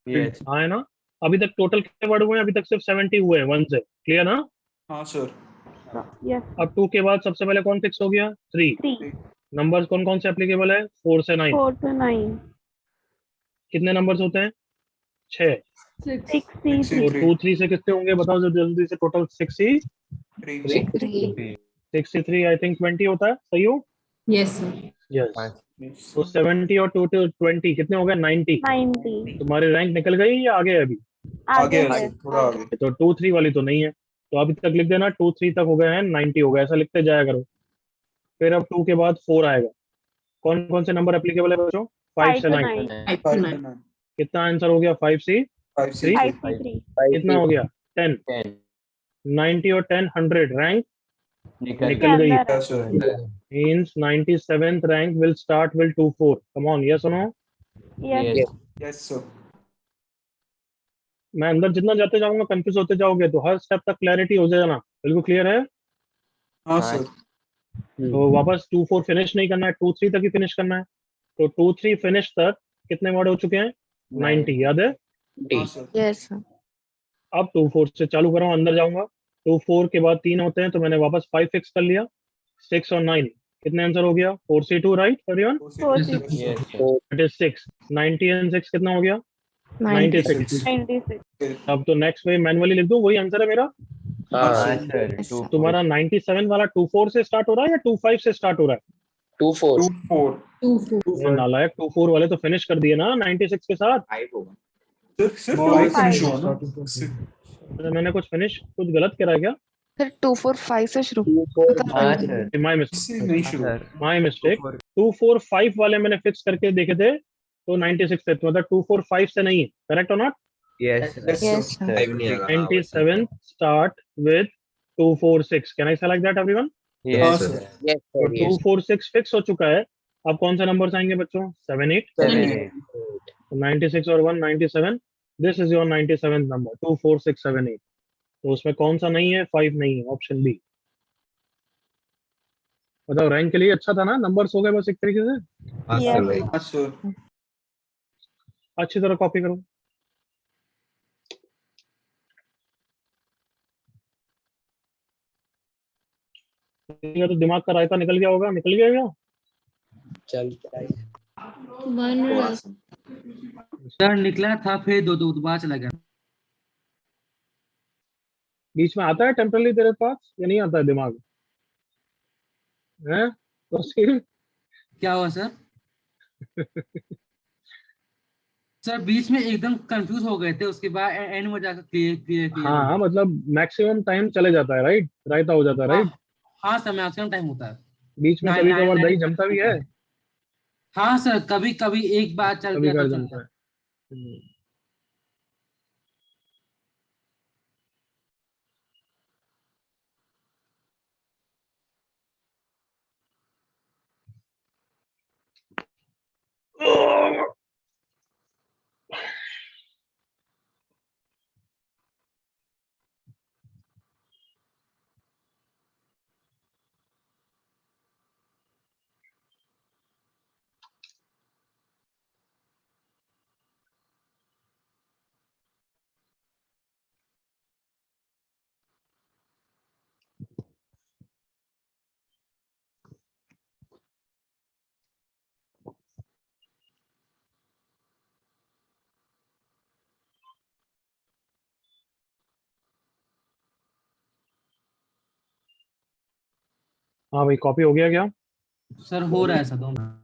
यस हाँ है ना? अभी तक टोटल कितने वर्ड हुए हैं? अभी तक सिर्फ 70 हुए हैं 1 से, क्लियर ना? हाँ, sir. Yes. अब 2 के बाद सबसे पहले कौन फिक्स हो गया? 3। 3. नंबर्स कौन कौन से एप्लीकेबल है? 4 से 9। 4 to 9. कितने नंबर्स होते हैं? 6। 6C3. और 2 3 से कितने होंगे बताओ जब जल्दी से? टोटल 3. 63 आई थिंक 20 होता है, सही हो? Yes, sir. यस। पाँच Yes, तो sir. 70 और 2 to 20 कितने हो गए? 90। 90. तुम्हारी रैंक निकल गई या आगे है अभी? आगे आगे है, है. sir. थोड़ा आगे. तो 2 3 वाली तो नहीं है, तो अभी तक लिख देना 2 3 तक हो गए हैं, 90 हो गए, ऐसा लिखते जाया करो। फिर अब 2 के बाद 4 आएगा। कौन कौन से नंबर एप्लीकेबल है बच्चों? 5 5 से to 9। 9. 5 to 5 9. to 9. कितना आंसर हो गया? 5C 5C3. 5C3. कितना हो गया? 10। 10 90 और 10 100, रैंक निकल निकल के गई। अंदर है. Yes, sir. Means 97th rank will start will 24। Come on, yes और no? Yes. Yes. Yes, sir. मैं अंदर जितना जाते जाऊंगा कंफ्यूज होते जाओगे, तो हर स्टेप तक क्लैरिटी हो जाना। बिल्कुल क्लियर है? हाँ, हाँ. sir. तो वापस 2 4 फिनिश नहीं करना है, 2 3 तक ही फिनिश करना है। तो 2 3 फिनिश तक कितने वर्ड हो चुके हैं? 90, याद है? हाँ, sir. यस सर अब 2 4 से चालू करो, अंदर जाऊंगा। 2 4 के बाद 3 होते हैं, तो मैंने वापस 5 फिक्स कर लिया। 6 और 9 कितने आंसर हो गया? 4C2 right everyone? 4C2. Yes, sir. It is 6. 90 and 6 कितना हो गया? 96. 96. अब तो नेक्स्ट में मैनुअली लिख दूं, वही आंसर है मेरा। हाँ हाँ सर, Yes, 2 sir. तुम्हारा 97 वाला 24 से स्टार्ट हो रहा है या 25 से स्टार्ट हो रहा है? 2-4 ये नालायक 24 वाले तो फिनिश कर दिए ना 96 के साथ। 5 होगा। सिर्फ Four, फाइव five. फिनिश हुआ ना। तो मैंने कुछ कुछ गलत करा क्या? सर 2-4-5 से शुरू। 2-4 हाँ सर, माय इससे नहीं हाँ शुरू। Sir, my mistake. 245 वाले मैंने फिक्स करके देखे थे तो 96 थे, तो मतलब 245 से नहीं है, करेक्ट और not? yes sir, Yes, sir. 5 नहीं आएगा। 97 start with 246. Can I say like that everyone? हाँ yes सर। sir, Yes, तो sir, yes. 246 फिक्स हो चुका है। अब कौन सा नंबर आएंगे बच्चों? 7 8 7 96 और 1 97। This is your 97th number 24678। तो उसमें कौन सा नहीं है? 5 नहीं है, ऑप्शन बी। बताओ, रैंक के लिए अच्छा था ना? नंबर्स हो गए बस एक तरीके से। Yes. हाँ सर। अच्छी तरह कॉपी करो। ये तो दिमाग का रायता निकल गया होगा, निकल गया क्या? चलता है। सर निकला था, फिर दो दोबारा चला गया। बीच में आता है टेम्परली तेरे पास या नहीं आता है दिमाग? हैं? तो फिर क्या हुआ सर? सर बीच में एकदम कंफ्यूज हो गए थे, उसके बाद एंड में जाकर क्लियर हाँ, मतलब मैक्सिमम टाइम चले जाता है, राइट? रायता हो जाता है, राइट? हाँ सर, मैक्सिमम टाइम होता है। बीच में नाइन- कभी नाइन- कभार दही नाइन- जमता भी है, हाँ सर, कभी कभी एक बार चल कभी गया कभार तो चल जमता गया। है। हाँ भाई, कॉपी हो गया क्या? सर हो रहा है sir, 2 minute.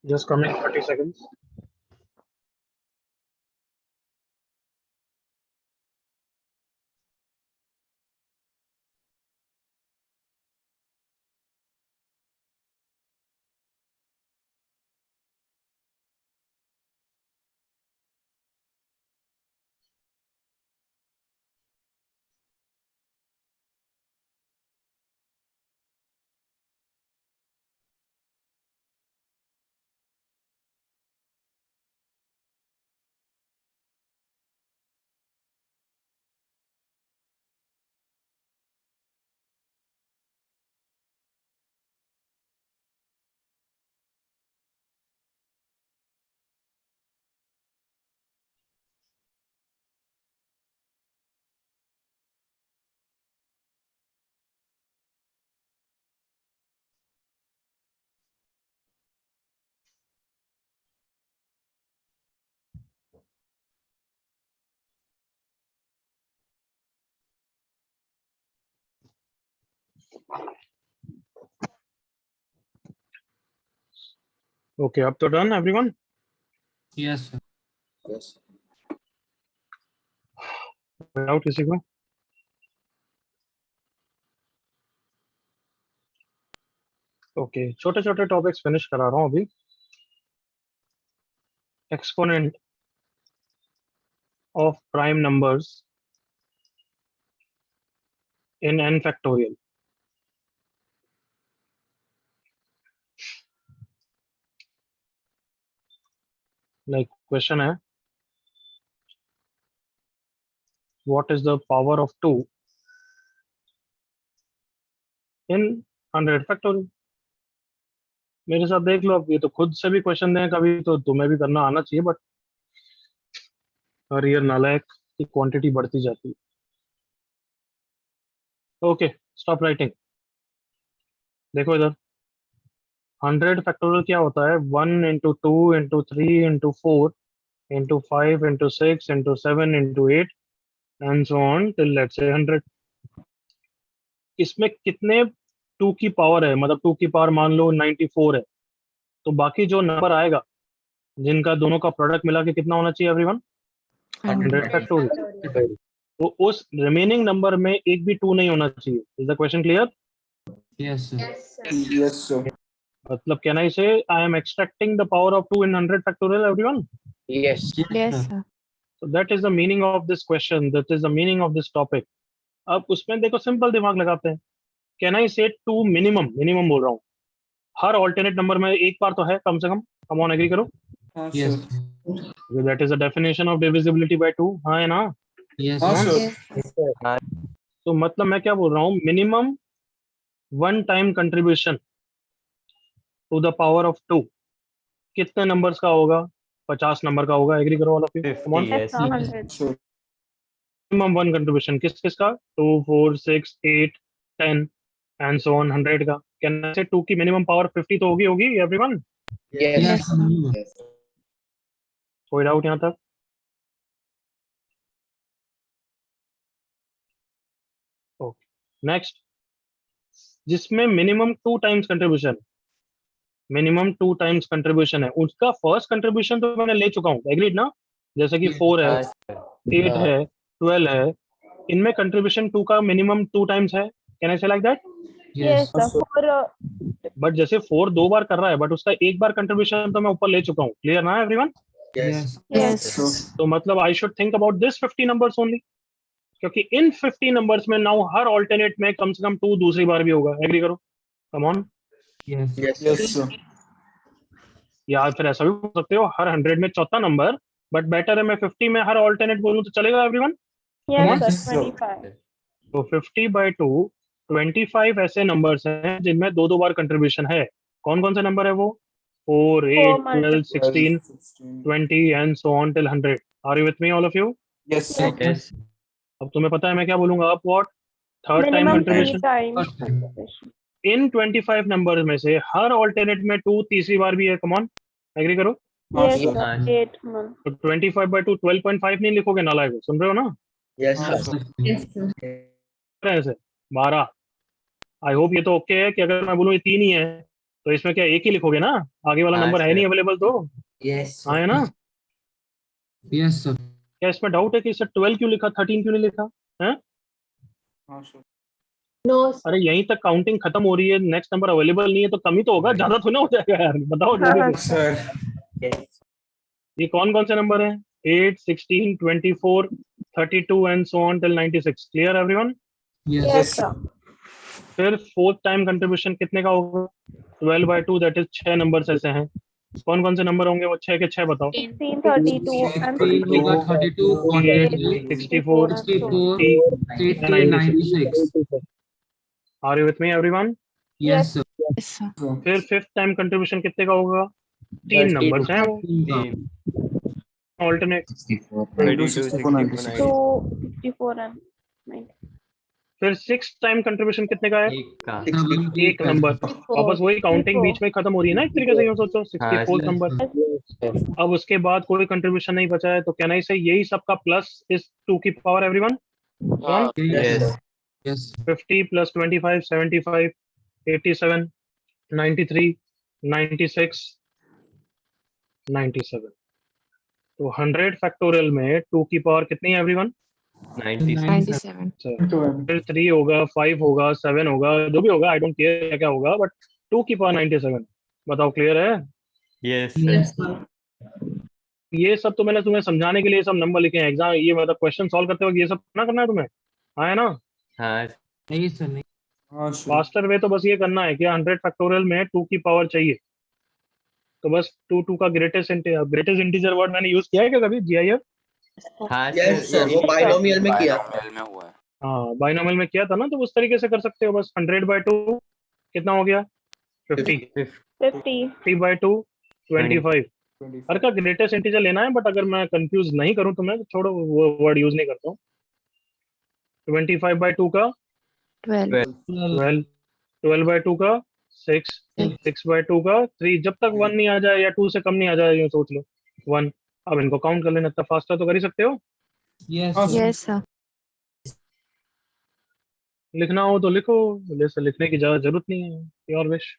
Just coming 30 seconds. Okay, अब तो done everyone? Yes sir. Yes. Doubt किसी को? ओके, छोटे छोटे टॉपिक्स फिनिश करा रहा हूँ अभी। Exponent of prime numbers in n factorial. Like question है, what is the power of 2 in 100 factorial? मेरे साथ देख लो, अब ये तो खुद से भी क्वेश्चन दें कभी, तो तुम्हें भी करना आना चाहिए, बट हर ईयर नालायक की क्वांटिटी बढ़ती जाती है। Okay, stop writing. देखो इधर, 100 फैक्टोरियल क्या होता है? 1 into 2 into 3 into 4 into 5 into 6 into 7 into 8 and so on till let's say 100। इसमें कितने 2 की पावर है? मतलब 2 की पावर मान लो 94 है, तो बाकी जो नंबर आएगा जिनका दोनों का प्रोडक्ट मिला के कितना होना चाहिए एवरीवन? 100 फैक्टोरियल। तो उस रिमेनिंग नंबर में एक भी 2 नहीं होना चाहिए। Is the question clear? Yes sir. Yes, sir. मतलब कैन आई से I am extracting the power of 2 in 100 factorial everyone? Yes. Yes, sir. So that is the meaning of this question. That is the meaning of this topic. अब उसमें देखो simple दिमाग लगाते हैं। Can I से 2 minimum, minimum बोल रहा हूँ, हर ऑल्टरनेट नंबर में एक बार तो है कम से कम। कम ऑन एग्री करो। हाँ, yes sir. That is the definition of divisibility bye 2। हाँ है ना? यस हाँ, सर। sir. तो मतलब मैं क्या बोल रहा हूँ, minimum 1 time contribution to the power of 2 कितने नंबर्स का होगा? 50 नंबर का होगा। एग्री करो all of you. Come on. 50 Yes, yes 100. Sir. Minimum 1 contribution किस किस का? 2 4 6 8 10 एंड सो ऑन 100 का। कैन आई से 2 की मिनिमम पावर 50 तो होगी एवरीवन? Yes. Yes, sir. कोई डाउट यहाँ तक? ओके, नेक्स्ट, जिसमें minimum 2 times contribution, minimum 2 times contribution है, उसका फर्स्ट कंट्रीब्यूशन तो मैंने ले चुका हूँ। एग्रीड ना? जैसे कि 4 है, हाँ सर 8 है, 12 है, इनमें कंट्रीब्यूशन 2 का मिनिमम 2 टाइम्स है। Can I say like that? Yes, sir. For but जैसे 4 2 बार कर रहा है, बट उसका एक बार कंट्रीब्यूशन तो मैं ऊपर ले चुका हूँ। क्लियर ना एवरीवन? Yes. yes, Sure. तो मतलब I should think about this 50 numbers only, क्योंकि इन 50 नंबर्स में नाउ हर ऑल्टरनेट में कम से कम 2 दूसरी बार भी होगा। एग्री करो। कम ऑन। Yes Yes, sir. या फिर ऐसा भी बोल सकते हो, हर 100 में चौथा नंबर, बट बेटर है मैं 50 में हर ऑल्टरनेट बोलूं तो चलेगा everyone? yes, on. sir. Sure. 25. तो 50/2 25 ऐसे नंबर्स हैं जिनमें 2 बार कंट्रीब्यूशन है। कौन कौन से नंबर है वो? 4 8 12 16 20 and so on till 100। Are you with me all of you? Yes, sir. yes अब तुम्हें पता है मैं क्या बोलूंगा? अब what? Third time Minimum 3 contribution. times contribution. In 25 numbers में से हर ऑल्टरनेट में 2 तीसरी बार भी है। कम ऑन, एग्री करो। हाँ, Yes, sir. sir. हाँ 8 months. तो 25/2 12.5 नहीं लिखोगे नालायक, सुन रहे हो ना? Yes, हाँ, sir. sir. ऐसे 12। आई होप ये तो ओके है कि अगर मैं बोलूँ ये 3 ही है तो इसमें क्या एक ही लिखोगे ना? आगे वाला हाँ, नंबर है sir. नहीं अवेलेबल तो। Yes. हाँ है ना? Yes sir. क्या इसमें डाउट है कि इसे 12 क्यों लिखा, 13 क्यों नहीं लिखा? हैं? हाँ, sir. अरे यहीं तक काउंटिंग खत्म हो रही है, नेक्स्ट नंबर अवेलेबल नहीं है तो कम ही तो होगा, ज्यादा तो ना हो जाएगा यार। बताओ जल्दी से। Sir. Yes. ये कौन कौन से नंबर हैं? 8 16 24 32 and so on till 96। Clear everyone? Yes Yes, sir. फिर फोर्थ टाइम कंट्रीब्यूशन कितने का होगा? 12/2 दैट इज 6 नंबर्स ऐसे हैं। कौन कौन से नंबर होंगे वो? 6 के 6 बताओ। 16, 32 and 3 होगा 32 48, 64 and so on. 64 80 96 are you with me everyone? Yes sir. Yes, sir. फिर फिफ्थ टाइम कंट्रीब्यूशन कितने का होगा? 3 नंबर्स हैं ऑल्टरनेट। 32, 64, 96. 2, 64 and 90. फिर सिक्स टाइम कंट्रीब्यूशन कितने का है? एक का एक नंबर। वापस वही काउंटिंग बीच में खत्म हो रही है ना एक तरीके से, यूं सोचो 64 नंबर। अब उसके बाद कोई कंट्रीब्यूशन नहीं बचा है तो कैन आई से यही सबका प्लस इज 2 की पावर एवरीवन? yes yes 50 + 25 75 87 93 96 97। तो 100 फैक्टोरियल में 2 की पावर कितनी है एवरीवन? 97 97. फिर 3 होगा, 5 होगा, 7 होगा, जो भी होगा आई डोंट केयर क्या होगा, बट 2 की पावर 97। बताओ क्लियर है? yes ये सब तो मैंने तुम्हें समझाने के लिए सब नंबर लिखे हैं एग्जाम, ये मतलब क्वेश्चन सॉल्व करते वक्त ये सब ना करना है तुम्हें। हाँ है ना? हाँ नहीं सर नहीं। हाँ, sir. फास्टर वे तो बस ये करना है कि 100 फैक्टोरियल में 2 की पावर चाहिए, तो बस 2 का ग्रेटेस्ट इंटीजर वर्ड मैंने यूज किया है क्या कभी? जीआईएफ? हाँ Yes, sir. वो binomial में किया था. बायनोमियल में हुआ है। हाँ बाइनोमियल में किया था ना, तो उस तरीके से कर सकते हो। बस 100/2 कितना हो गया? 50। 50. 50/2 25। 25. हर का ग्रेटेस्ट इंटीजर लेना है, बट अगर मैं कंफ्यूज नहीं करूं तो मैं छोड़ो वो वर्ड यूज नहीं करता हूँ। 25/2 का 12. 12 12/2 का 6, 6/2 का 3, जब तक 1 नहीं आ जाए या 2 से कम नहीं आ जाए, ये सोच लो 1। अब इनको काउंट कर लेना, इतना फास्ट तो कर ही सकते हो। Yes, sir. लिखना हो तो लिखो, जैसे लिखने की ज्यादा जरूरत नहीं है, योर विश।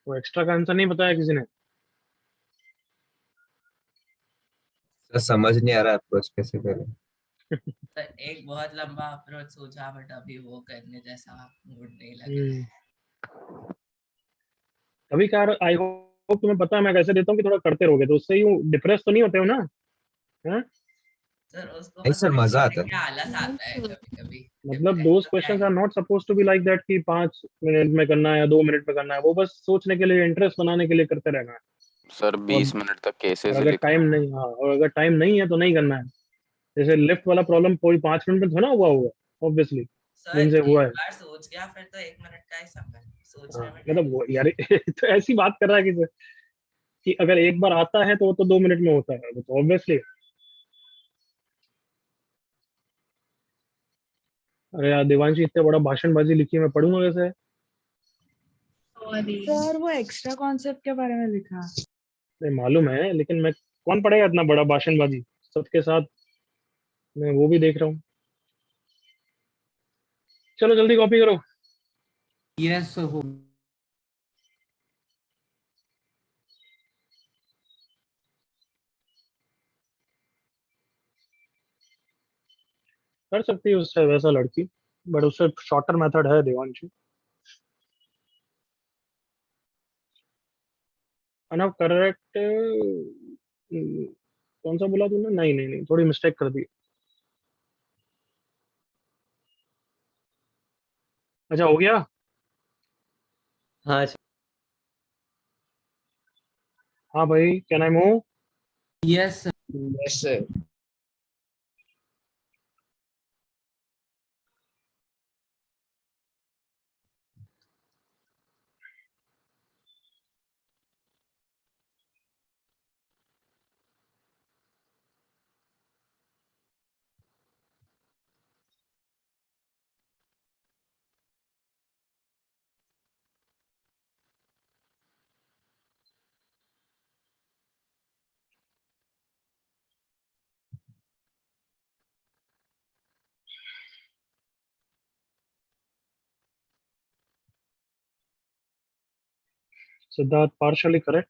वो एक्स्ट्रा का आंसर नहीं बताया किसी ने? सर समझ नहीं आ रहा अप्रोच कैसे करें। एक बहुत लंबा अप्रोच सोचा बट अभी वो करने जैसा मूड नहीं लग रहा है। कभी कार आई होप तुम्हें पता है मैं कैसे देता हूँ कि थोड़ा करते रहोगे तो उससे यूं डिप्रेस तो नहीं होते हो ना? हैं? सर उसको नहीं सर, मतलब मजा करने आता के आलस आता है कभी कभी। मतलब those questions are not suppose to be like that कि 5 मिनट में करना है या 2 मिनट में करना है, वो बस सोचने के लिए, इंटरेस्ट बनाने के लिए करते रहना है। सर और 20 मिनट तक कैसे और से अगर लिखना टाइम नहीं, हाँ, और अगर टाइम नहीं है तो नहीं करना है। जैसे लिफ्ट वाला प्रॉब्लम कोई 5 मिनट में थोड़ा हुआ होगा, ऑब्वियसली सर जिनसे एक हुआ है। बार सोच गया फिर तो 1 मिनट का ही समय सोचने हाँ, में मतलब टाइम। वो यार तो ऐसी बात कर रहा है कि अगर एक बार आता है तो वो तो 2 मिनट में होता है, वो तो ऑब्वियसली। अरे यार देवांशी, इतना बड़ा भाषणबाजी लिखी है, मैं पढ़ूंगा कैसे? सर वो एक्स्ट्रा कॉन्सेप्ट के बारे में लिखा। नहीं मालूम है, लेकिन मैं कौन पढ़ेगा इतना बड़ा भाषणबाजी सबके साथ? मैं वो भी देख रहा हूँ। चलो जल्दी कॉपी करो। यस सर हो। कर सकती है उससे वैसा लड़की, बट उससे शॉर्टर मेथड है देवांशी। अनव करेक्ट। कौन सा बोला तूने? नहीं नहीं नहीं, थोड़ी मिस्टेक कर दी। अच्छा हो गया। हाँ हाँ भाई, क्या नाम हो? Yes sir. Yes sir. Siddharth partially correct.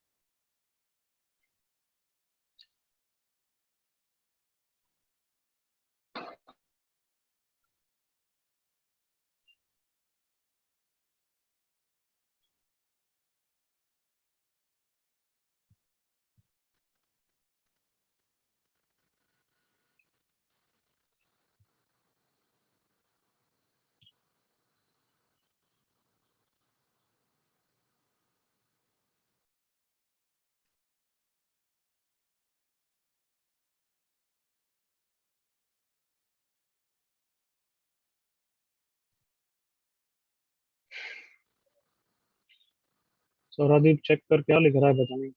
Sauradeep check कर क्या लिख रहा है, पता नहीं।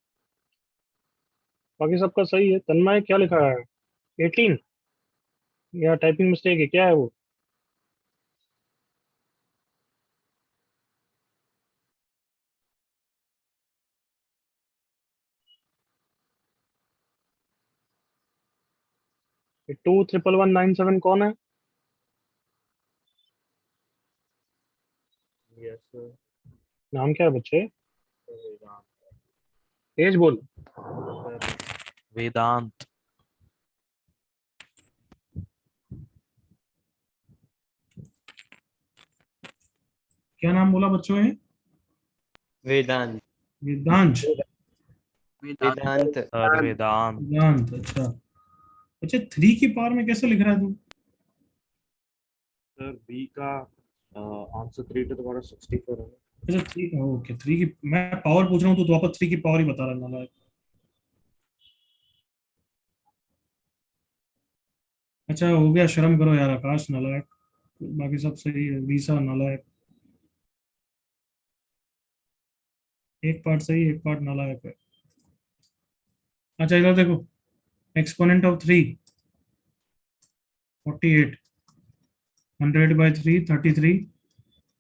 बाकी सबका सही है। तन्मय क्या लिखा है? 18 या टाइपिंग मिस्टेक है, क्या है वो? 21119 कौन है? नाम क्या है बच्चे? तेज बोल। वेदांत। क्या नाम बोला बच्चों ने? वेदांत। वेदांश। वेदांत सर, वेदांत। वेदांत, अच्छा। अच्छा, 3 की पावर में कैसे लिख रहा है तू? सर बी का आंसर 3 to the power 64 है। अच्छा 3, ओके 3 की मैं पावर पूछ रहा हूँ तो वापस 3 की पावर ही बता रहा है नालायक। अच्छा हो गया, शर्म करो यार आकाश नालायक। बाकी सब सही है, वीसा नालायक। एक पार्ट सही, एक पार्ट नालायक है। अच्छा इधर देखो, exponent of 3 48, 100 by 3 33,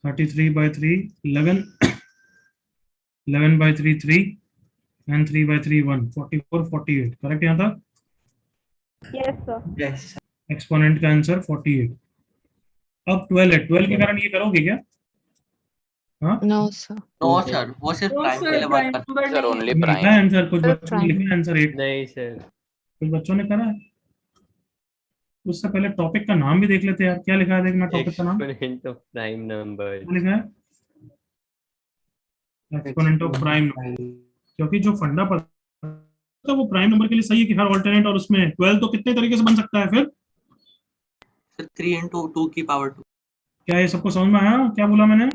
33 by 3 11, 11 by 3 3 and 3 by 3 1, 44 48 correct यहाँ तक? Yes, sir. Yes. एक्सपोनेंट का आंसर 48। अब 12 है, 12 के कारण ये करोगे क्या? हाँ No, sir. नो सर, वो सिर्फ प्राइम के लिए बात करते हैं। सर ओनली लिखा प्राइम। है आंसर, कुछ बच्चों ने Prime. लिखा है आंसर 8, नहीं सर, कुछ बच्चों ने करा है। उससे पहले टॉपिक का नाम भी देख लेते हैं यार, क्या लिखा है देखना टॉपिक का नाम। Exponent of prime number. क्या लिखा है? एक्सपोनेंट ऑफ प्राइम, क्योंकि जो फंडा पढ़ा तो वो प्राइम नंबर के लिए सही है कि हर ऑल्टरनेट, और उसमें 12 तो कितने तरीके से बन सकता है फिर? 3 into 2 की पावर 2। क्या ये सबको समझ में आया क्या बोला मैंने?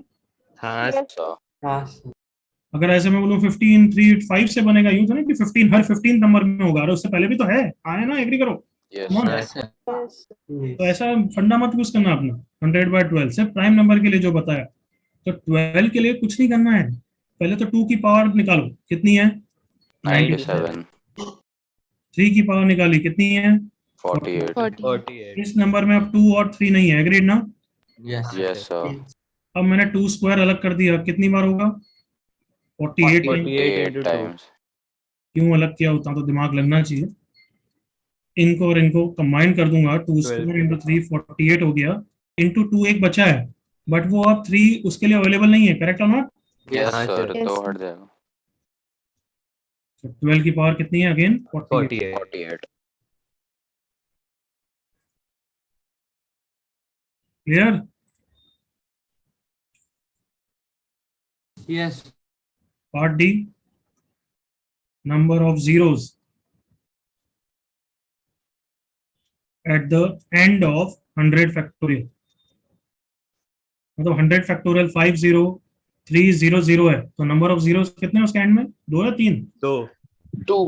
हाँ Yes. हाँ अगर ऐसे मैं बोलूं 15 3 5 से बनेगा, यूं था ना कि 15 हर 15 नंबर में होगा, अरे उससे पहले भी तो है, आया ना, एग्री करो। Yes Come on. Sir. Yes. तो ऐसा फंडा मत यूज करना अपना। 100 by 12 से प्राइम नंबर के लिए जो बताया, तो 12 के लिए कुछ नहीं करना है, पहले तो 2 की पावर निकालो, कितनी है? 97 3 की पावर निकाली, कितनी है? 48 48। इस नंबर में अब 2 और 3 नहीं है, एग्रीड ना? Yes yes sir. अब मैंने 2 स्क्वायर अलग कर दिया, कितनी बार होगा? 48 टाइम। 48 टाइम्स। क्यों अलग किया, उतना तो दिमाग लगना चाहिए। इनको और इनको कंबाइन कर दूंगा, 2 स्क्वायर इंटू 3 48 हो गया, इंटू 2 एक बचा है, बट वो अब 3 उसके लिए अवेलेबल नहीं है, करेक्ट और नॉट? यस हाँ सर, Yes, तो sir. हट जाएगा। 12 की पावर कितनी है again? 48। 48 clear? Yes. Part D, number of zeros at the end of 100 factorial. मतलब 100 फैक्टोरियल 50300 है, तो नंबर ऑफ जीरोस कितने हैं उसके एंड में? 2 या 3? 2। 2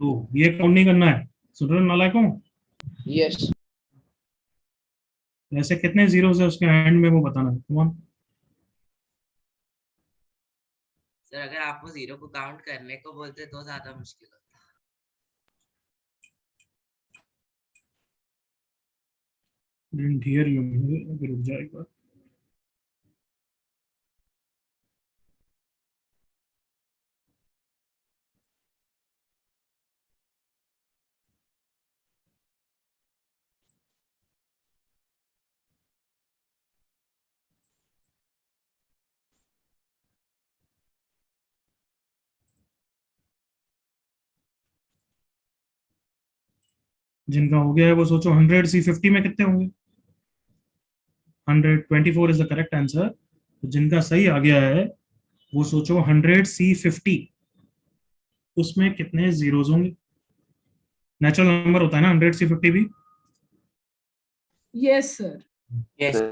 तो ये काउंट नहीं करना है, सुन रहे हो नालायकों? यस वैसे कितने जीरोस है उसके एंड में वो बताना है। कौन? सर अगर आपको 0 को काउंट करने को बोलते तो ज्यादा मुश्किल होता। Didn't hear you, अभी रुक जाएगा। जिनका हो गया है वो सोचो 100 C50 में कितने होंगे? 124 इज द करेक्ट आंसर। तो जिनका सही आ गया है वो सोचो 100 C50, उसमें कितने जीरोस होंगे? नेचुरल नंबर होता है ना 100 C50 भी। Yes, sir. yes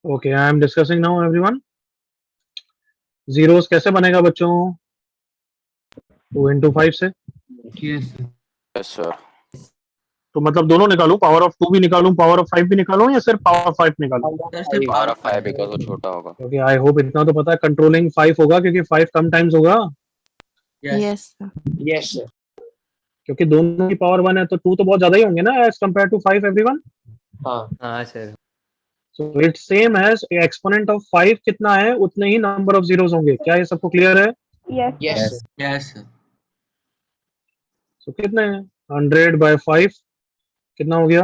okay, I am discussing now everyone. Zeros कैसे बनेगा बच्चों? 2 into 5 से। Yes. Yes sir. तो मतलब दोनों निकालूं, पावर ऑफ 2 भी निकालूं, पावर ऑफ 5 भी निकालूं, या सिर्फ पावर ऑफ 5 निकालूं? सर सिर्फ पावर ऑफ 5 बिकॉज वो छोटा होगा। क्योंकि आई होप इतना तो पता है कंट्रोलिंग 5 होगा, क्योंकि 5 कम टाइम्स होगा, Yes. Yes sir. क्योंकि दोनों की पावर 1 है, तो 2 तो बहुत ज्यादा ही होंगे ना एज कंपेयर टू 5 एवरीवन। हाँ सर। So it's same as exponent of 5 कितना है उतने ही नंबर ऑफ जीरोस होंगे। क्या ये सबको क्लियर है? Yes. Yes yes sir. So कितने हैं 100 बाय 5 कितना हो गया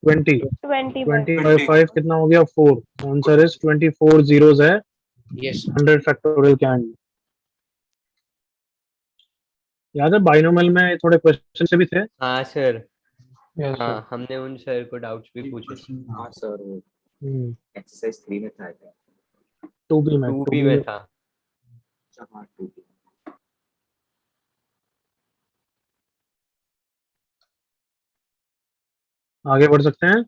20, 20 20 बाय 5 कितना हो गया 4। आंसर इज 24 जीरोस है यस 100 फैक्टोरियल के एंड। याद है बाइनोमियल में थोड़े क्वेश्चन से भी थे। हाँ सर। Yes, sir. हाँ हमने उन सर को डाउट्स भी पूछे थे। हाँ सर वो हम्म, एक्सरसाइज 3 में था क्या? 2B में 2B में था। अच्छा हाँ 2 आगे बढ़ सकते हैं।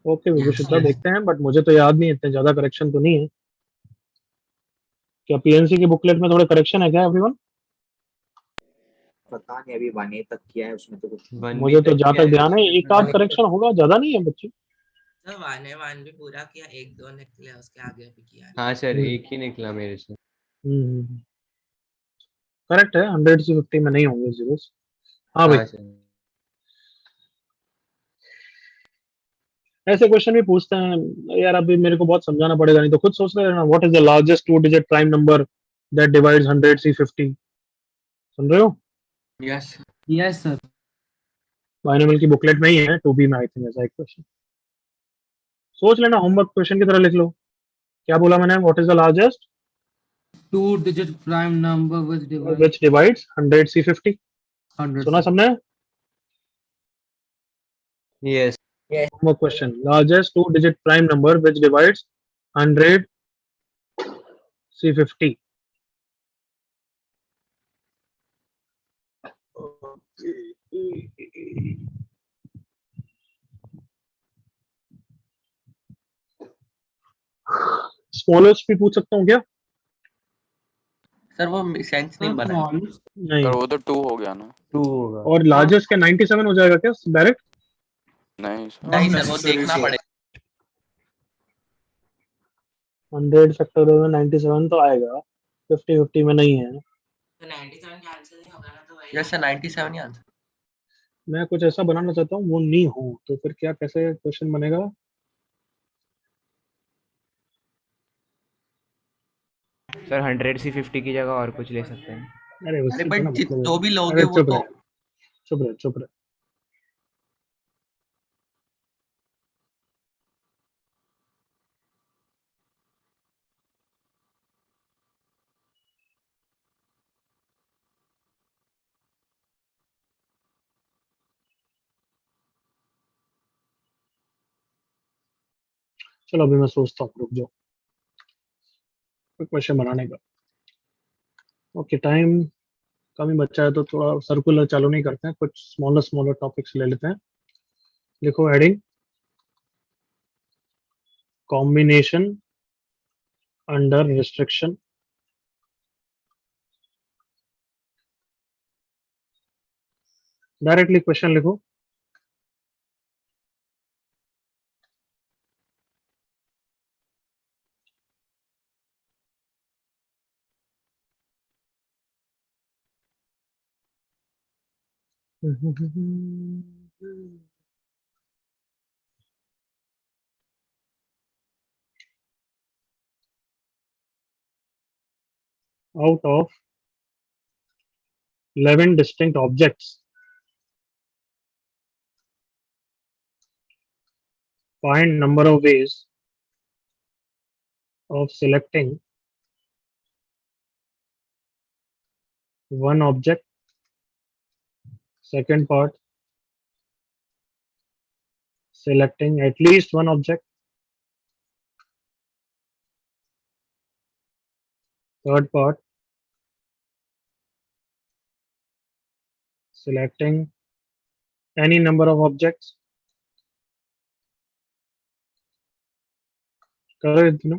ओके विभूषिता देखते हैं, बट मुझे तो याद नहीं है, इतने ज्यादा करेक्शन तो नहीं है। क्या पीएनसी की बुकलेट में थोड़े करेक्शन है क्या एवरीवन? पता नहीं अभी 1A तक किया है उसमें तो कुछ 1B मुझे तो जहाँ किया तक ध्यान है एक आध करेक्शन होगा, ज्यादा नहीं है बच्चे। सर 1 भी पूरा किया, 1 2 निकले, उसके आगे भी किया। हाँ सर एक ही निकला मेरे से। करेक्ट है, 100 से 50 में नहीं होंगे जीरोस। हाँ भाई, हाँ सर। ऐसे क्वेश्चन भी पूछते हैं यार, अभी मेरे को बहुत समझाना पड़ेगा, नहीं तो खुद सोच रहे हैं ना। What is the largest 2 digit prime number that divides 100 C 50? सुन रहे हो? Yes yes sir. बाइनोमियल की बुकलेट में ही है, 2B में आई थिंक ऐसा एक क्वेश्चन। सोच लेना, होमवर्क क्वेश्चन की तरह लिख लो। क्या बोला मैंने? What is the largest 2 digit prime number which divides which divides 100 C 50? 100 सुना सबने? Yes homework question, largest 2 digit prime number which divides 100 C 50। Smallest भी पूछ सकता हूँ क्या? सर वो सेंस नहीं बना है। नहीं। पर वो तो 2 हो गया ना? 2 होगा। और लार्जेस्ट के 97 हो जाएगा क्या डायरेक्ट? नहीं सर नहीं सर वो देखना पड़ेगा। 100 फैक्टोरियल में 97 तो आएगा, 50 50 में नहीं है। तो 97 का आंसर नहीं होगा ना, तो वही। यस सर 97 ही आंसर। मैं कुछ ऐसा बनाना चाहता हूँ वो नहीं हो, तो फिर क्या कैसे क्वेश्चन बनेगा? सर 100 सी 50 की जगह और कुछ ले सकते हैं। अरे अरे उससे बट थोड़ा मतलब जो है। भी लोगे अरे वो चुप तो रहे, चुप रहे, चुप रहे। चलो अभी मैं सोचता हूँ, रुक जाओ क्वेश्चन बनाने का। ओके टाइम कम ही बचा है, तो थोड़ा सर्कुलर चालू नहीं करते हैं, कुछ स्मॉलर स्मॉलर टॉपिक्स ले लेते हैं। लिखो heading, combination under restriction. Directly question लिखो। Out of 11 distinct objects, find number of ways of selecting one object. Second part, selecting at least one object. Third part, selecting any number of objects. करो ये तीनों।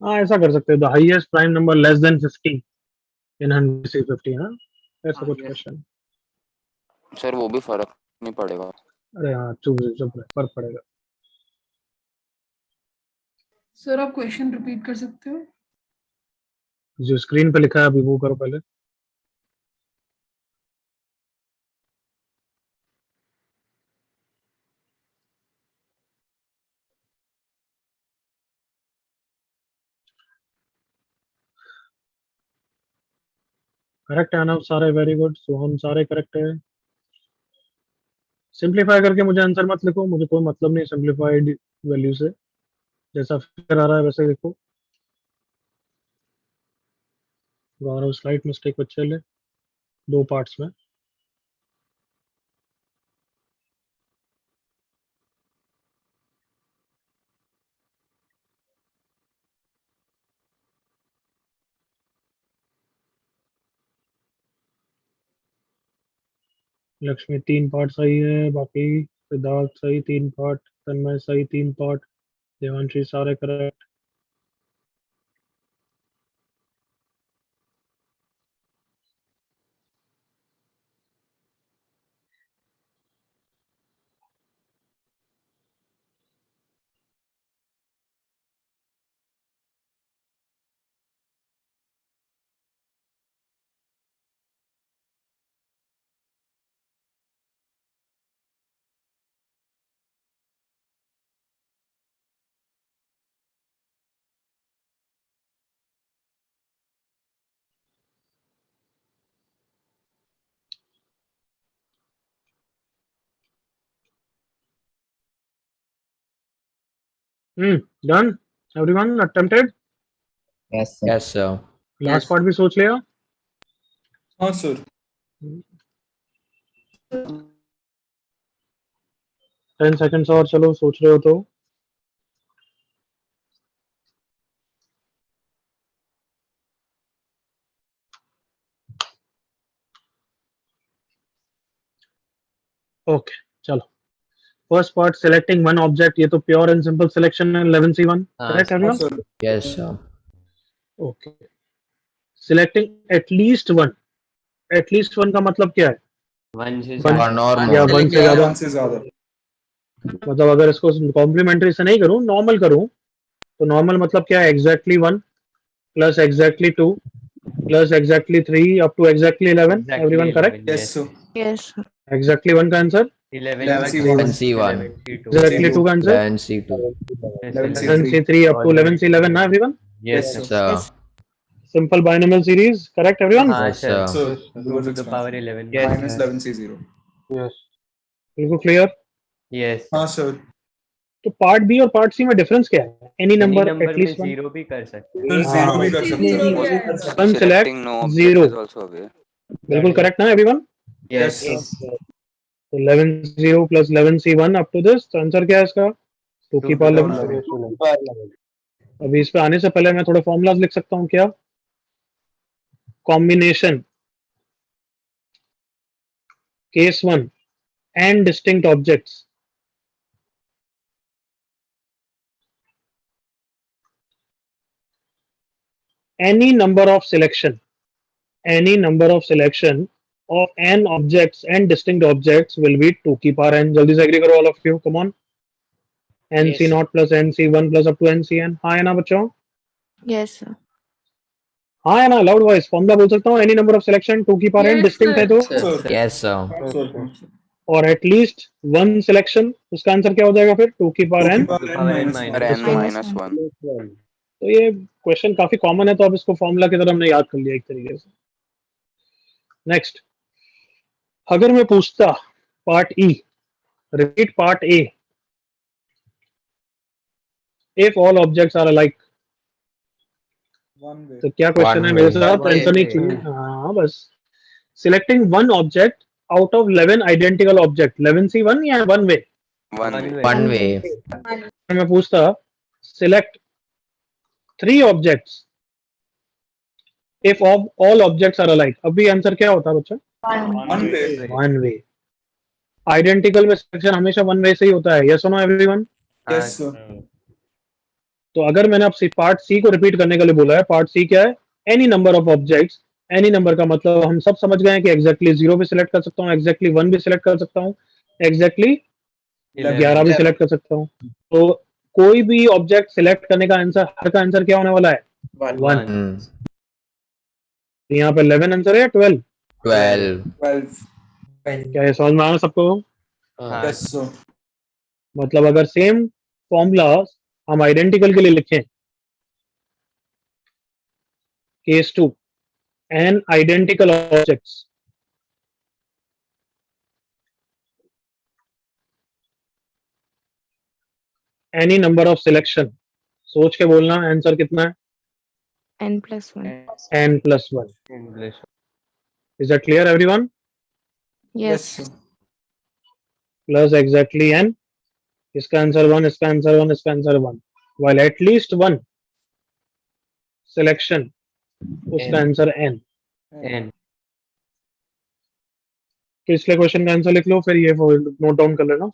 हाँ ऐसा कर सकते हैं, the highest prime number less than 50 इन 150, हाँ ऐसा कुछ क्वेश्चन। सर वो भी फर्क नहीं पड़ेगा। अरे हाँ चुप चुप रहे, फर्क पड़ेगा। सर आप क्वेश्चन रिपीट कर सकते हो? जो स्क्रीन पे लिखा है अभी वो करो पहले। करेक्ट है ना सारे, वेरी गुड सोहम, सारे करेक्ट है। सिंपलीफाई करके मुझे आंसर मत लिखो, मुझे कोई मतलब नहीं सिंपलीफाइड वैल्यू से, जैसा फिगर आ रहा है वैसे लिखो। गौरव स्लाइड मिस्टेक बच्चे ले, 2 पार्ट्स में। लक्ष्मी 3 पार्ट सही है, बाकी सिद्धार्थ सही 3 पार्ट, तन्मय सही 3 पार्ट, देवांशी सारे correct. Done everyone, attempted. Yes sir. Last part भी सोच लिया? हाँ सर। 10 सेकंड्स और, चलो सोच रहे हो तो। ओके चलो, first part selecting one object, ये तो प्योर एंड सिंपल सिलेक्शन है 11C1, correct everyone? Yes sir. Okay, selecting at least one का मतलब क्या है? वन से या वन से ज्यादा। मतलब अगर इसको कॉम्प्लीमेंट्री से नहीं करूं, नॉर्मल करूं, तो नॉर्मल मतलब क्या है? Exactly 1 plus exactly 2 plus exactly 3 up to exactly 11, everyone correct? Yes sir. Yes. Exactly 1 का आंसर, 11C1 एग्जैक्टली 2 का answer, 11C2 11C3 up to 11C11 ना everyone? Yes sir. Simple binomial series, correct everyone? हाँ sir. Sir two to the power 11 -11C0। बिल्कुल clear. Yes. हाँ sir. तो part B और part C में difference क्या है? एनी नंबर में एटलीस्ट वन, जीरो भी कर सकते सर जीरो भी कर सकते हैं। One select Selecting no zero, object is also aware. बिल्कुल करेक्ट ना एवरीवन? यस तो 11 plus 11C1 up to this, answer क्या है इसका? 2 की पावर 11। अभी इस पे आने से पहले मैं थोड़े फॉर्मूलाज लिख सकता हूँ क्या? Combination, case 1 and distinct objects, any number of selection of n objects and distinct objects will be 2 की पावर n। जल्दी से एग्री करो all of you, come on। nc0 plus nc1 plus up to ncn, हाँ है ना बच्चों? Yes, sir. हाँ है ना? लाउड वॉइस फॉर्मूला बोल सकता हूँ, एनी नंबर ऑफ सिलेक्शन 2 की पावर n डिस्टिंक्ट है तो, यस सर। और एटलीस्ट वन सिलेक्शन, उसका आंसर क्या हो जाएगा फिर? 2 की पावर n। और n -1। तो ये क्वेश्चन काफी कॉमन है, तो अब इसको फॉर्मूला की तरह हमने याद कर लिया एक तरीके से। नेक्स्ट, अगर मैं पूछता part E, repeat part A, if all objects are alike, तो क्या क्वेश्चन है मेरे साथ? टेंशन नहीं चाहिए, हाँ बस। Selecting one object out of 11 identical object, 11C1 या वन वे? One way. मैं पूछता select 3 objects if all objects are alike, अभी आंसर क्या होता बच्चा? One way. आइडेंटिकल में सिलेक्शन हमेशा वन वे से ही होता है, यस और नो एवरीवन? Yes sir. तो अगर मैंने आपसे पार्ट सी को रिपीट करने के लिए बोला है, पार्ट सी क्या है? Any number of objects. Any number का मतलब हम सब समझ गए हैं कि एग्जैक्टली 0 भी सिलेक्ट कर सकता हूँ, एग्जैक्टली 1 भी सिलेक्ट कर सकता हूँ, एग्जैक्टली 11 भी सिलेक्ट कर सकता हूँ। तो कोई भी ऑब्जेक्ट सिलेक्ट करने का आंसर, हर का आंसर क्या होने वाला है? 1। यहाँ पे 11 आंसर है या 12? 12. क्या ये समझ में आया सबको? Yes, sir. मतलब अगर सेम फॉर्मूला हम आइडेंटिकल के लिए लिखें, case 2, N identical objects, any number of selection, सोच के बोलना आंसर कितना है? n+1. n+1. English. Is that clear everyone? Yes. Plus exactly n, इसका आंसर 1, इसका आंसर 1, इसका answer 1, while at least 1 selection, उसका आंसर n। N. तो इसलिए क्वेश्चन का आंसर लिख लो, फिर ये नोट डाउन कर लेना।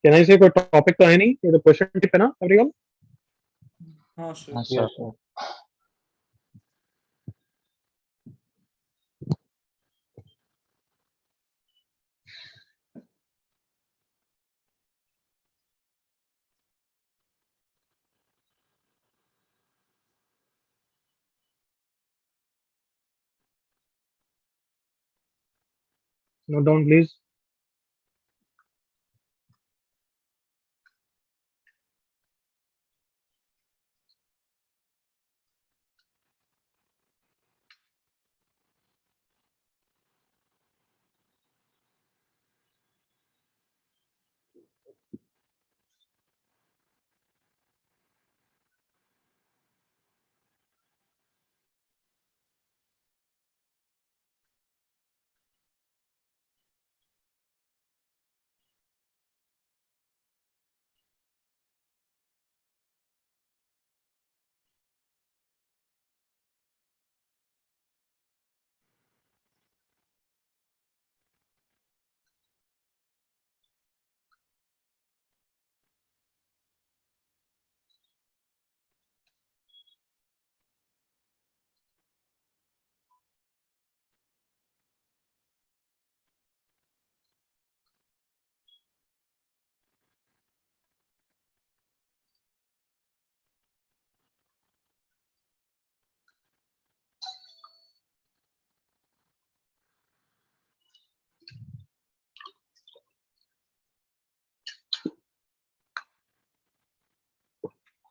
कहना इसे कोई टॉपिक तो है नहीं, ये तो क्वेश्चन टिप है ना एवरीवन? हाँ सर। Note down please.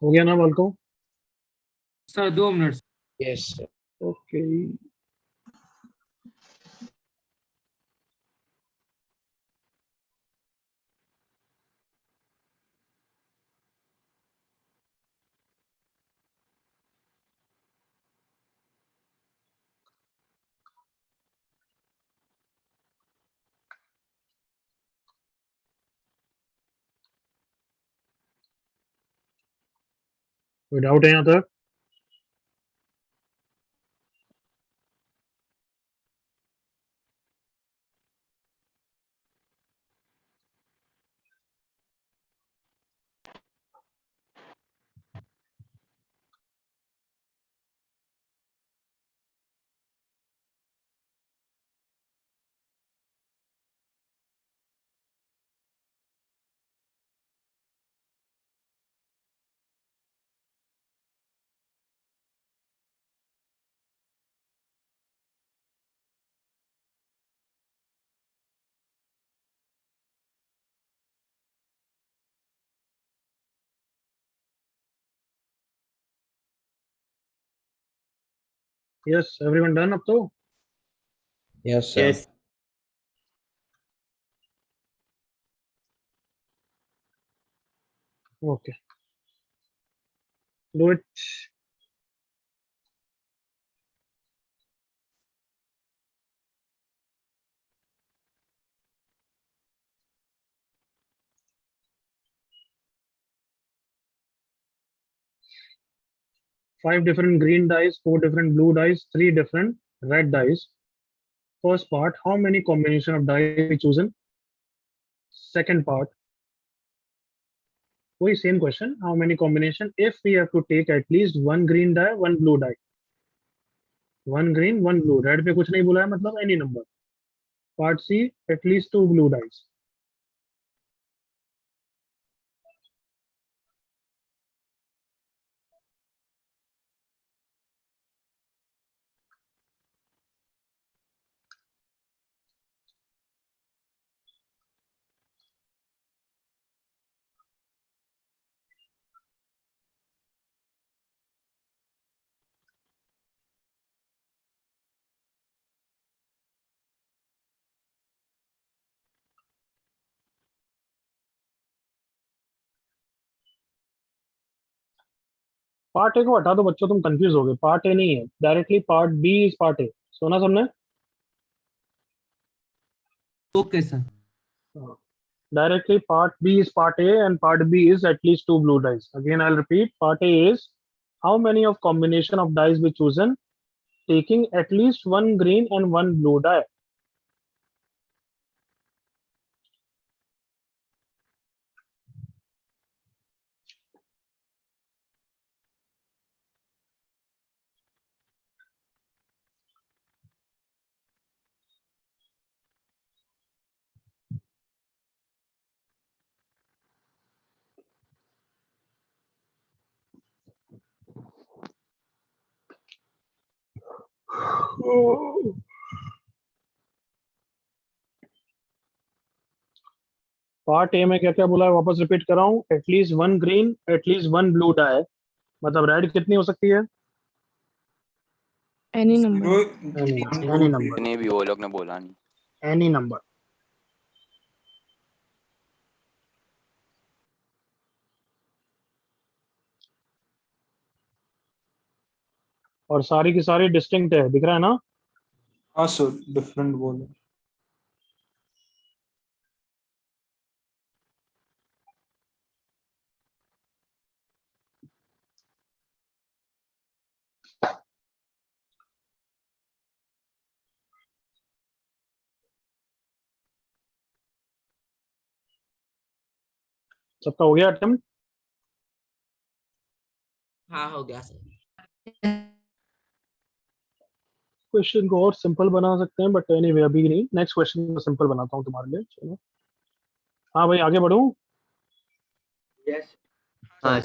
हो गया ना बाल को? Sir 2 minute. Yes, sir. Okay. कोई डाउट है यहाँ तक? यस, एवरीवन डन अब तो? Yes, sir. Yes. Okay, do it. Five different green dice, 4 different blue dice, 3 different red dice. First part, how many combination of dice we chosen? Second part, वही same question, how many combination if we have to take at least one green die one blue die, one green one blue, red पे कुछ नहीं बोला है, मतलब any number. Part C, at least two blue dice. Part A को हटा दो बच्चों, तुम कंफ्यूज हो गए, पार्ट ए नहीं है, directly part B is part A. सुना सबने? Okay sir. Directly part B is part A and part B is at least two blue dice. Again, I'll repeat. Part A is how many of combination of dice be chosen, taking at least one green and one blue die. Part A में क्या क्या बोला है वापस repeat कर रहा हूँ। At least one green, at least one blue die, मतलब रेड कितनी हो सकती है? Any number. एनी नंबर, नहीं भी वो लोग ने बोला नहीं। Any number. और सारी की सारी डिस्टिंक्ट है, दिख रहा है ना? हाँ सर, डिफरेंट बोलो। सबका हो गया अटेम्प्ट? हाँ हो गया सर। क्वेश्चन को और सिंपल बना सकते हैं, बट एनीवे अभी नहीं, नेक्स्ट क्वेश्चन को सिंपल बनाता हूँ तुम्हारे लिए। चलो हाँ भाई, आगे बढ़ूं। यस। हाँ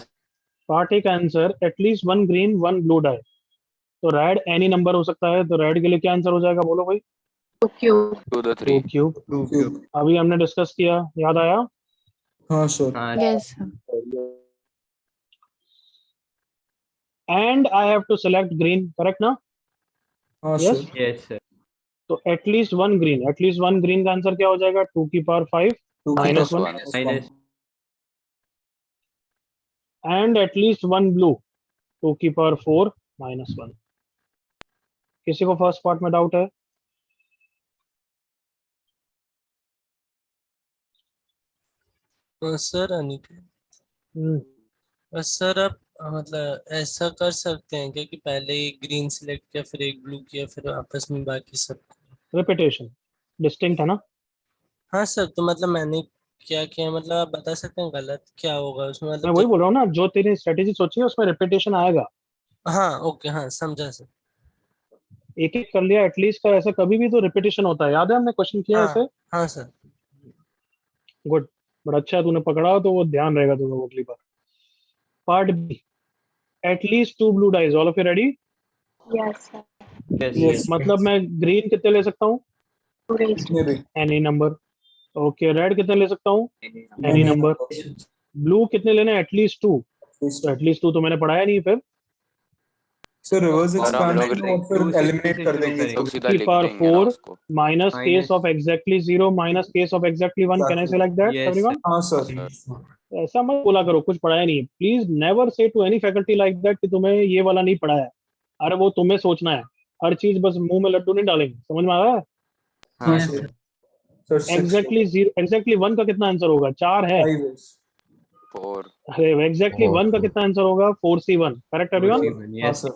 पार्ट ए का answer at least one green one blue die, तो रेड एनी नंबर हो सकता है, तो रेड के लिए क्या आंसर हो जाएगा बोलो भाई? Two the three. Two cube. अभी हमने डिस्कस किया, याद आया? हाँ सर। Yes, sir. And I have to select green, correct ना? हाँ यस। सर। Yes sir. तो at least one green, at least one green का आंसर क्या हो जाएगा? 2 की power 5 minus one, minus and at least one blue 2 की पावर 4 माइनस वन। किसी को फर्स्ट पार्ट में डाउट है? सर अनिक सर, आप मतलब ऐसा कर सकते हैं क्या कि पहले एक ग्रीन सिलेक्ट किया, फिर एक ब्लू किया, फिर आपस में बाकी सब? रिपीटेशन डिस्टिंक्ट है ना? हाँ सर, तो मतलब मैंने क्या किया, मतलब आप बता सकते हैं गलत क्या होगा उसमें, मैं मतलब वही बोल रहा हूँ ना, जो तेरी स्ट्रेटेजी सोची है उसमें रिपीटेशन आएगा। हाँ ओके, हाँ समझा सर। एक एक कर लिया एटलीस्ट का, ऐसा कभी भी तो रिपीटेशन होता है, याद है हमने क्वेश्चन किया हाँ ऐसे? हाँ सर। गुड, बड़ा अच्छा तूने पकड़ा, तो वो ध्यान रहेगा तुम्हें अगली बार। Part B, at least two blue dice, all of you ready? Yes, sir. Yes. मतलब मैं ग्रीन कितने ले सकता हूँ? Two raised to any number. Okay, red कितने ले सकता हूँ? Any number. ब्लू कितने लेने? एटलीस्ट टू, तो एटलीस्ट टू तो मैंने पढ़ाया नहीं फिर। सर रिवर्स सर हम लोग एक्सपेंशन फिर एलिमिनेट कर देंगे लोग सीधा की लिख पावर देंगे ना 4 उसको। Minus case of exactly 0 minus case of exactly 1, can I say like that everyone? हाँ सर। ऐसा मत बोला करो, कुछ पढ़ाया नहीं है। Please never say to any faculty like that कि तुम्हें ये वाला नहीं पढ़ाया है। अरे वो तुम्हें सोचना है, हर चीज बस मुंह में लड्डू नहीं डालेंगे, समझ में आ रहा है? हाँ सर। एग्जैक्टली 0, एग्जैक्टली 1 का कितना आंसर होगा? 4 है। 4। अरे एग्जैक्टली 1 का कितना आंसर होगा? 4C1, correct everyone? हाँ सर।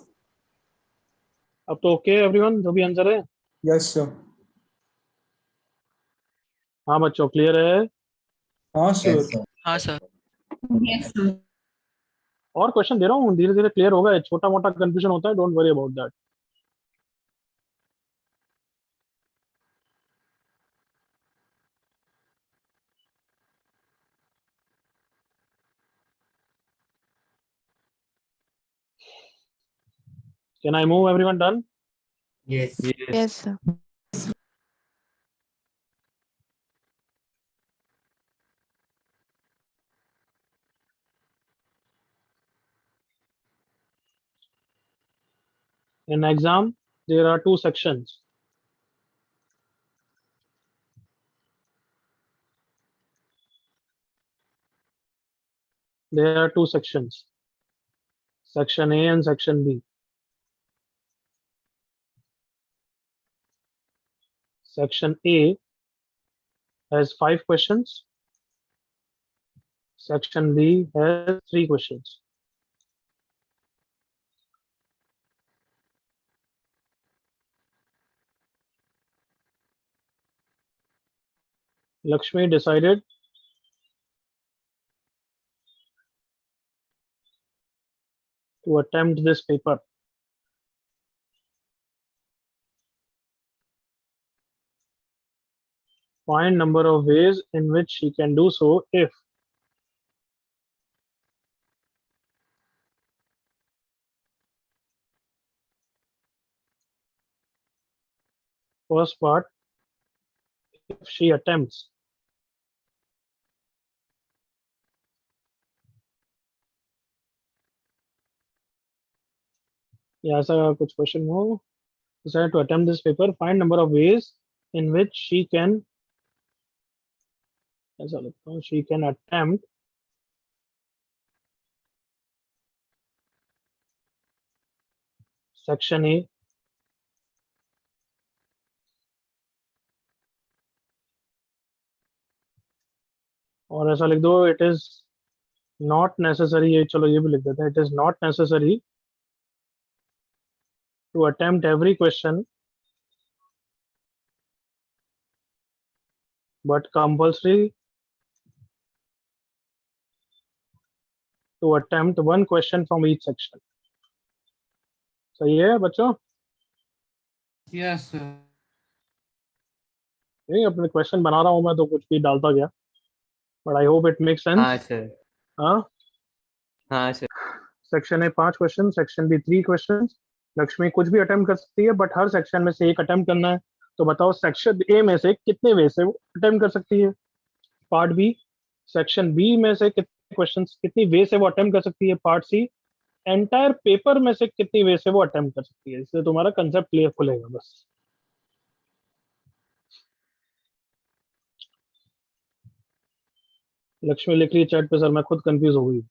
अब तो ओके एवरीवन, जो भी आंसर है? Yes sir. हाँ बच्चों, क्लियर है? हाँ सर। हाँ सर। Yes, sir. और क्वेश्चन दे रहा हूँ, धीरे धीरे क्लियर होगा, छोटा मोटा कंफ्यूजन होता है, don't worry about that. Can I move? Everyone done? Yes. Yes, sir. In exam, there are two sections. There are two sections, section A and section B. Section A has 5 questions. Section B has 3 questions. Lakshmi decided to attempt this paper. Find number of ways in which she can do so if first part, if she attempts या ऐसा कुछ question हो, decided to attempt this paper, find number of ways in which she can, ऐसा लगता है, she can attempt section A, और ऐसा लिख दो, it is not necessary, ये चलो ये भी लिख देते हैं, it is not necessary to attempt every question but compulsory to attempt one question from each section. सही है बच्चों? Yes sir. नहीं, अपने क्वेश्चन बना रहा हूँ मैं तो कुछ भी डालता गया, but I hope it makes sense. हाँ सर। हाँ हाँ सर। Section A 5 question, section B 3 question. Lakshmi कुछ भी अटेम्प्ट कर सकती है, बट हर सेक्शन में से एक अटेम्प्ट करना है। तो बताओ सेक्शन ए में से कितने वे से वो अटेम्प्ट कर सकती है? पार्ट बी, सेक्शन बी में से कितने क्वेश्चंस, कितनी वे से वो अटेम्प्ट कर सकती है? पार्ट सी, एंटायर पेपर में से कितनी वे से वो अटेम्प्ट कर सकती है? इससे तुम्हारा कंसेप्ट क्लियर खुलेगा बस। लक्ष्मी लिख रही है चैट पे, सर मैं खुद कंफ्यूज हो गई।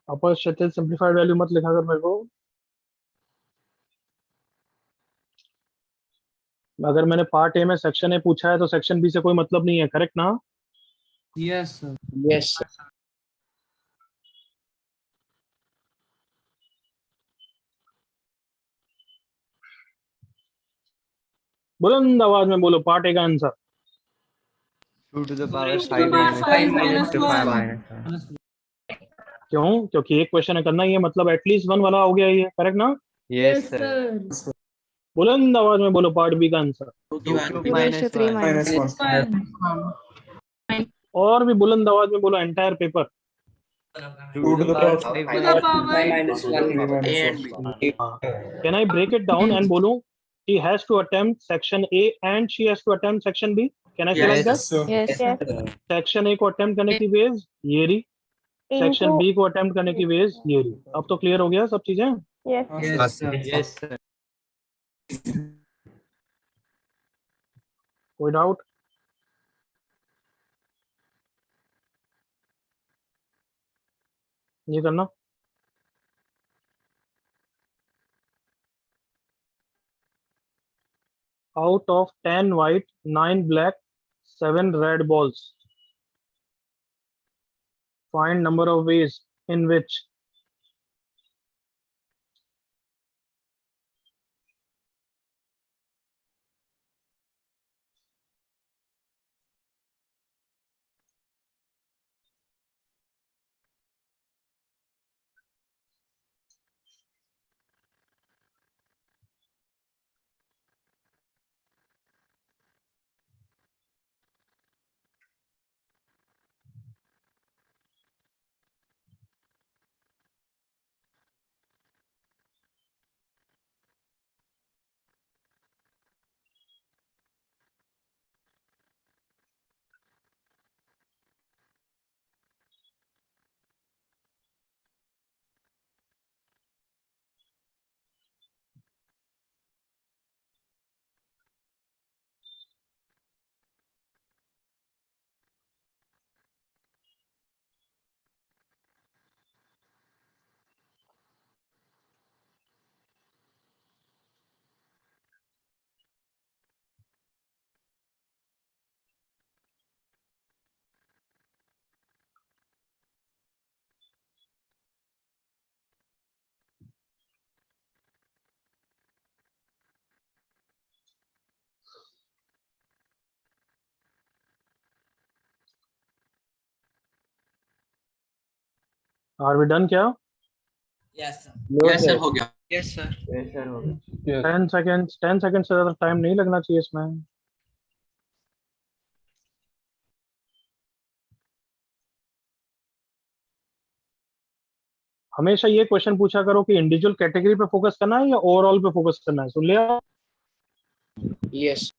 अपर क्षैतिज सिंप्लीफाइड वैल्यू मत लिखा कर मेरे को। अगर मैंने पार्ट ए में सेक्शन ए पूछा है तो सेक्शन बी से कोई मतलब नहीं है, करेक्ट ना? Yes sir. Yes. बुलंद आवाज में बोलो पार्ट ए का answer. 2 to the power 2 to the 5 power minus 5 1 minus to 5 1. minus 1. क्यों? क्योंकि एक क्वेश्चन करना ही है, मतलब एटलीस्ट 1 वाला हो गया ये, करेक्ट ना? Yes sir. sir. बुलंद आवाज में बोलो पार्ट बी का answer. 2 2 cube raised to minus 3 1. minus 1. 1. और भी बुलंद आवाज में बोलो entire paper. 2 to the power 5 To the minus power A and B. Can I break it down and बोलूं he has to attempt section A and she has to attempt section B? Can I say like that? Yes. Section A को attempt करने की veg ये रही, section B को attempt करने की veg ये रही। अब तो क्लियर हो गया सब चीजें? Yes sir. Yes sir. कोई डाउट? ये करना out of 10 white, 9 black, 7 red balls. Find number of ways in which are we done क्या? Yes sir. यस सर हो गया। Yes sir. 10 seconds, 10 seconds से ज्यादा टाइम नहीं लगना चाहिए इसमें। हमेशा ये क्वेश्चन पूछा करो कि इंडिविजुअल कैटेगरी पे फोकस करना है या ओवरऑल पे फोकस करना है। सुन लिया? यस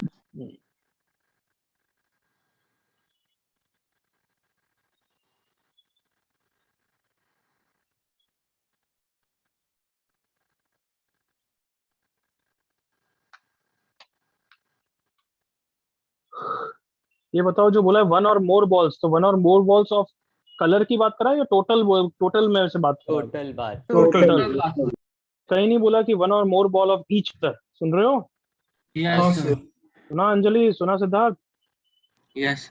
ये बताओ, जो बोला है वन और मोर बॉल्स, तो वन और मोर बॉल्स ऑफ कलर की बात करा है या टोटल? टोटल में से बात करा है? टोटल बात टोटल। कहीं नहीं बोला कि वन और मोर बॉल ऑफ ईच कलर। सुन रहे हो? Yes sir. सुना अंजलि? सुना Siddharth? Yes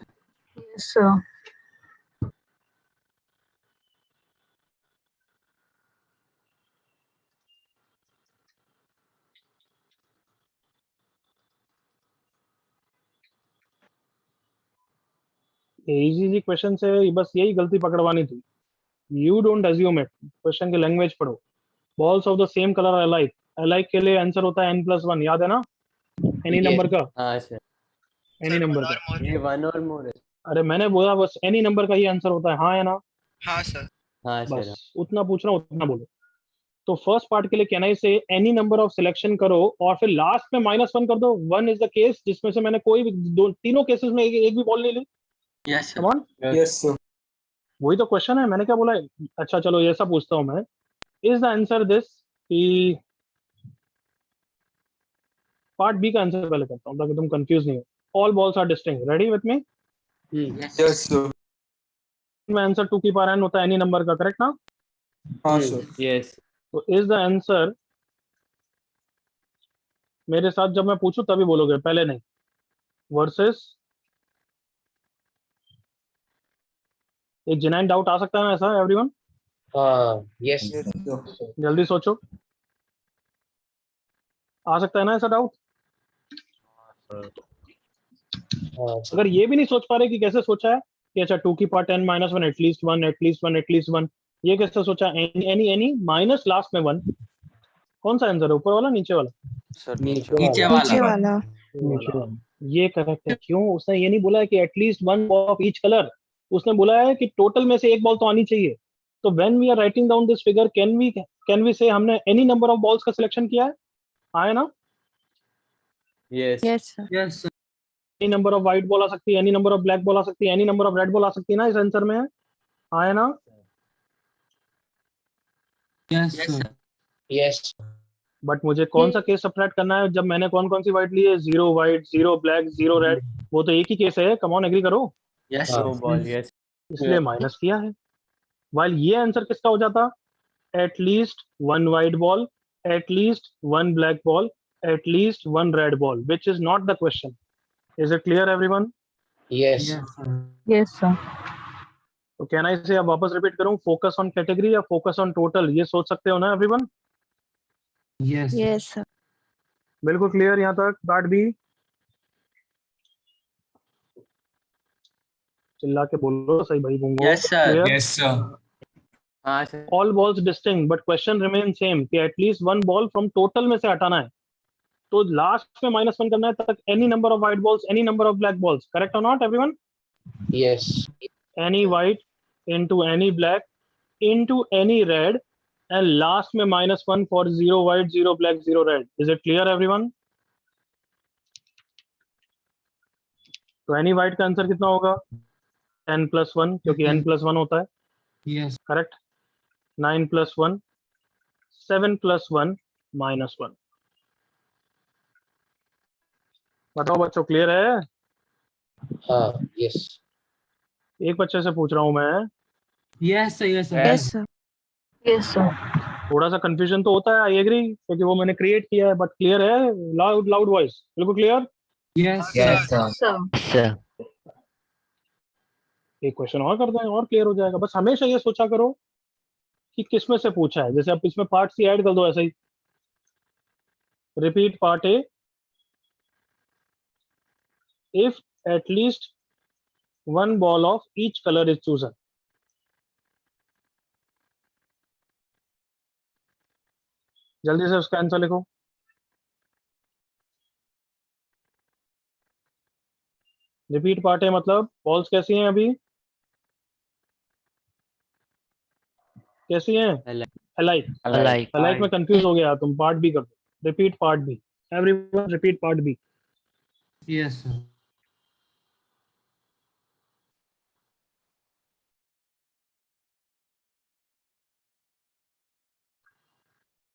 sir easy question से बस यही गलती पकड़वानी थी। You don't assume it. Question की लैंग्वेज पढ़ो। Balls of the same colour alike, alike के लिए आंसर होता है n+1, याद है ना? एनी नंबर का, हाँ सर एनी नंबर का। ये वन और मोर है। अरे मैंने बोला बस एनी नंबर का ही आंसर होता है, हाँ या ना? हाँ सर। हाँ सर बस उतना पूछ रहा हूँ, उतना बोलो। तो फर्स्ट पार्ट के लिए कैन आई से एनी नंबर ऑफ सिलेक्शन करो और फिर लास्ट में -1 कर दो। वन इज द केस जिसमें से मैंने कोई भी तीनों केसेस में एक भी बॉल नहीं ली। Yes sir. Come on, yes sir. वही तो क्वेश्चन है। मैंने क्या बोला है? अच्छा चलो ऐसा पूछता हूँ मैं, इज द आंसर दिस कि पार्ट बी का आंसर पहले करता हूँ ताकि तुम कंफ्यूज नहीं हो। All balls are distinct, ready with me? Yes sir. में आंसर 2 की पावर n होता है एनी नंबर का, करेक्ट ना? हाँ सर। यस तो इज द आंसर, मेरे साथ जब मैं पूछूं तभी बोलोगे, पहले नहीं। वर्सेस, एक जेन्युइन डाउट आ सकता है ना ऐसा एवरीवन? हाँ यस जल्दी सोचो, आ सकता है ना ऐसा डाउट? अगर ये भी नहीं सोच पा रहे कि कैसे सोचा है कि अच्छा 2 की power n -1 at least 1 at least 1 at least 1, ये कैसे सोचा? एनी एनी माइनस लास्ट में 1। कौन सा आंसर है, ऊपर वाला नीचे वाला? सर नीचे नीचे वाला। वाला नीचे वाला। ये करेक्ट है। क्यों? उसने ये नहीं बोला है कि एटलीस्ट 1 ऑफ ईच कलर, उसने बोला है कि टोटल में से एक बॉल तो आनी चाहिए। तो when we are writing down this figure, can we say हमने एनी नंबर ऑफ बॉल्स का सिलेक्शन किया है? आया ना? Yes yes sir yes sir. Any number of white ball आ सकती है, any number of black ball आ सकती है, any number of red ball आ सकती है ना इस आंसर में? आया ना? Yes sir. यस बट मुझे कौन सा केस सेपरेट करना है जब मैंने कौन कौन सी व्हाइट ली है? 0 व्हाइट, 0 ब्लैक, 0 रेड। वो तो एक ही केस है। कम ऑन, एग्री करो। यस नो बॉल यस इसलिए माइनस किया है। वाइल ये आंसर किसका हो जाता? At least 1 white ball, at least 1 black ball, at least one red ball, which is not the question. Is it clear, everyone? Yes, sir. Yes, sir. तो can I से अब वापस रिपीट करूं, फोकस ऑन कैटेगरी या focus on total, ये सोच सकते हो ना everyone? Yes, sir. Yes, sir. बिल्कुल क्लियर यहाँ तक? पार्ट बी चिल्ला के बोलो सही भाई बूंगो। Yes, sir. Clear? Yes, sir. हाँ sir. All balls distinct, but question remains same कि at least one ball from total में से हटाना है, तो लास्ट में -1 करना है तक any number of white balls, any number of black balls, correct or not everyone? Yes. Any white into any black into any red and last में -1 for 0 white 0 black 0 red. Is it clear everyone? तो any white का answer कितना होगा? n+1 क्योंकि n+1 होता है, Yes. Correct? 9+1 7+1 -1। बताओ बच्चों, क्लियर है? हाँ, yes. एक बच्चे से पूछ रहा हूं मैं, Yes, sir. Yes, sir. Yes, sir. Yes, sir. थोड़ा सा कंफ्यूजन तो होता है, आई एग्री, क्योंकि वो मैंने क्रिएट किया है, बट क्लियर है? लाउड वॉइस, बिल्कुल clear? Yes, Yes, sir. sir. Sir. एक क्वेश्चन और करते हैं और क्लियर हो जाएगा। बस हमेशा ये सोचा करो कि किस में से पूछा है, जैसे आप इसमें पार्ट सी ऐड कर दो, ऐसा ही repeat part A if at least one ball of each color is chosen. जल्दी से उसका आंसर लिखो। रिपीट पार्ट है मतलब बॉल्स कैसी हैं अभी? कैसी हैं? अलाइक में कंफ्यूज हो गया तुम, पार्ट बी कर दो, repeat part B, everyone repeat part B. Yes, sir.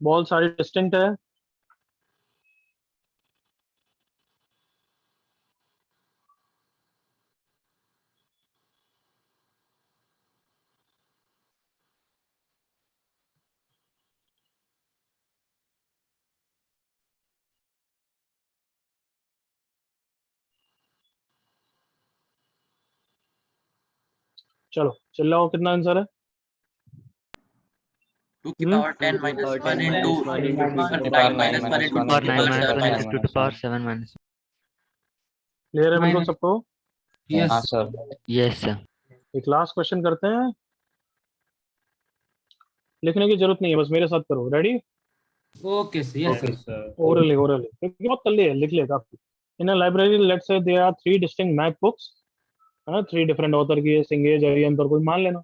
Ball सारी डिस्टिंक्ट है, चलो चिल्लाओ, कितना आंसर है? 2 की power 10 minus 1 into 9 minus 1 into 2 और की 9 power -1 7 into 2 to the power 7 minus। Clear है बिल्कुल सबको? Yes. हाँ सर। Yes sir। एक लास्ट क्वेश्चन करते हैं, लिखने की जरूरत नहीं है, बस मेरे साथ करो। Ready? Okay, sir. Yes, sir. Orally क्योंकि बहुत कर लिए, लिख लिया काफी। In a library let's say there are 3 distinct math books, है ना, 3 डिफरेंट ऑथर की है, सिंगेज, अरिहंत और कोई मान लेना।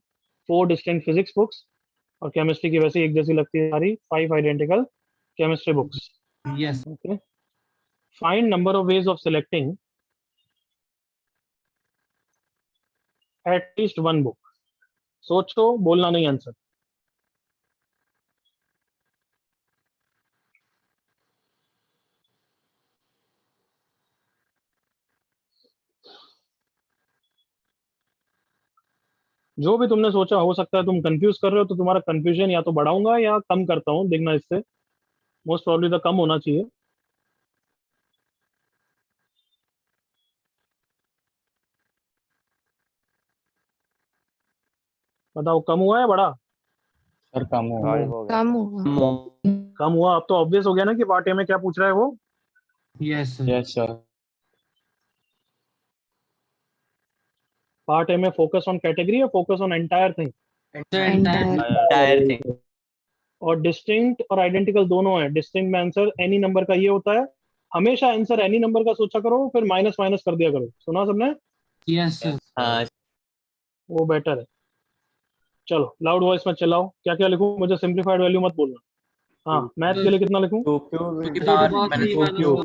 4 डिस्टिंक्ट फिजिक्स बुक्स, और केमिस्ट्री की वैसे एक जैसी लगती है सारी, 5 identical chemistry books. Yes. Okay, find number of ways of selecting at least one book. सोचो, बोलना नहीं आंसर। जो भी तुमने सोचा, हो सकता है तुम कंफ्यूज कर रहे हो, तो तुम्हारा कंफ्यूजन या तो बढ़ाऊंगा या कम करता हूं, देखना इससे मोस्ट प्रॉब्ली तो कम होना चाहिए। बताओ कम हुआ है बढ़ा? सर कम होगा। कम हुआ। कम हुआ। अब तो ऑब्वियस हो गया ना कि पार्ट ए में क्या पूछ रहा है वो। Yes, sir. Yes sir. Part A में फोकस ऑन कैटेगरी या focus on entire thing? entire thing। और डिस्टिंक्ट और आइडेंटिकल दोनों है। डिस्टिंक्ट में आंसर एनी नंबर का ये होता है, हमेशा आंसर एनी नंबर का सोचा करो, फिर माइनस माइनस कर दिया करो। सुना सबने? Yes, sir. हाँ वो बेटर है। चलो लाउड वॉइस में चलाओ, क्या क्या लिखूं? मुझे सिंप्लीफाइड वैल्यू मत बोलना। हाँ, मैथ के लिए कितना लिखूं? 2 की power minus 2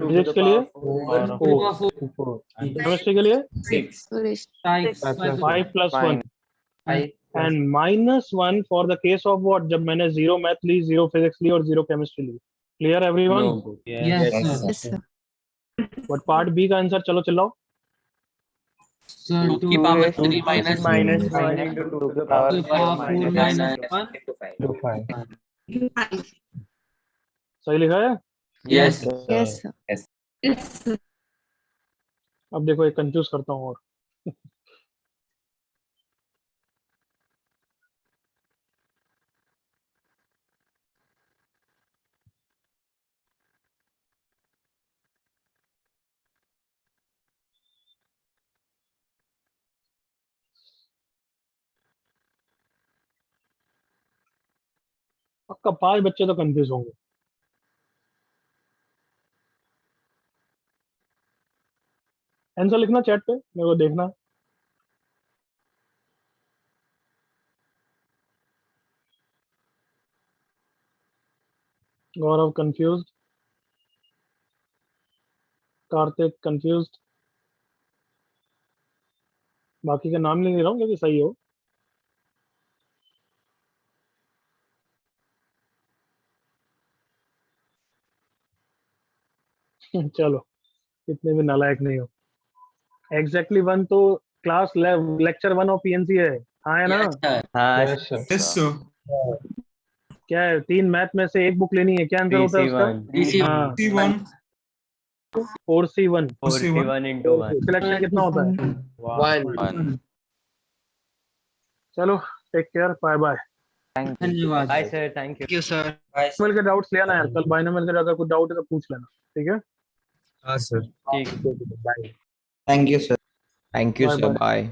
फिजिक्स के लिए 4, केमिस्ट्री के लिए 5+1 and -1 for the case of what, जब मैंने 0 मैथ ली, 0 फिजिक्स ली और 0 केमिस्ट्री ली। Clear everyone? Yes, sir. Yes, sir. But part B का आंसर चलो चिल्लाओ। Sir, 2 की power 3 minus 1 into 2 to the power 4 minus 1 5। सही लिखा है? Yes Yes, sir. Yes, sir. अब देखो एक कंफ्यूज करता हूँ और पक्का 5 बच्चे तो कंफ्यूज होंगे। आंसर लिखना चैट पे, मेरे को देखना। गौरव कंफ्यूज्ड, कार्तिक कंफ्यूज्ड, बाकी का नाम नहीं ले रहा हूँ क्योंकि सही हो। चलो, इतने भी नालायक नहीं हो। एग्जैक्टली 1 तो क्लास लेक्चर 1 और पीएनसी है। हाँ है ना? हाँ Yes, sir. क्या है, 3 मैथ में से एक बुक लेनी है, क्या आंसर होता है उसका? हाँ, C1 4C1 4C1 into 1 selection कितना होता है? 1 चलो, टेक केयर, बाय बाय। धन्यवाद bye sir, thank you sir. मिल के डाउट्स लेना यार, कल बाइनोमियल का अगर कुछ डाउट है तो पूछ लेना, ठीक है? हाँ सर। ठीक bye thank you sir. Bye bye.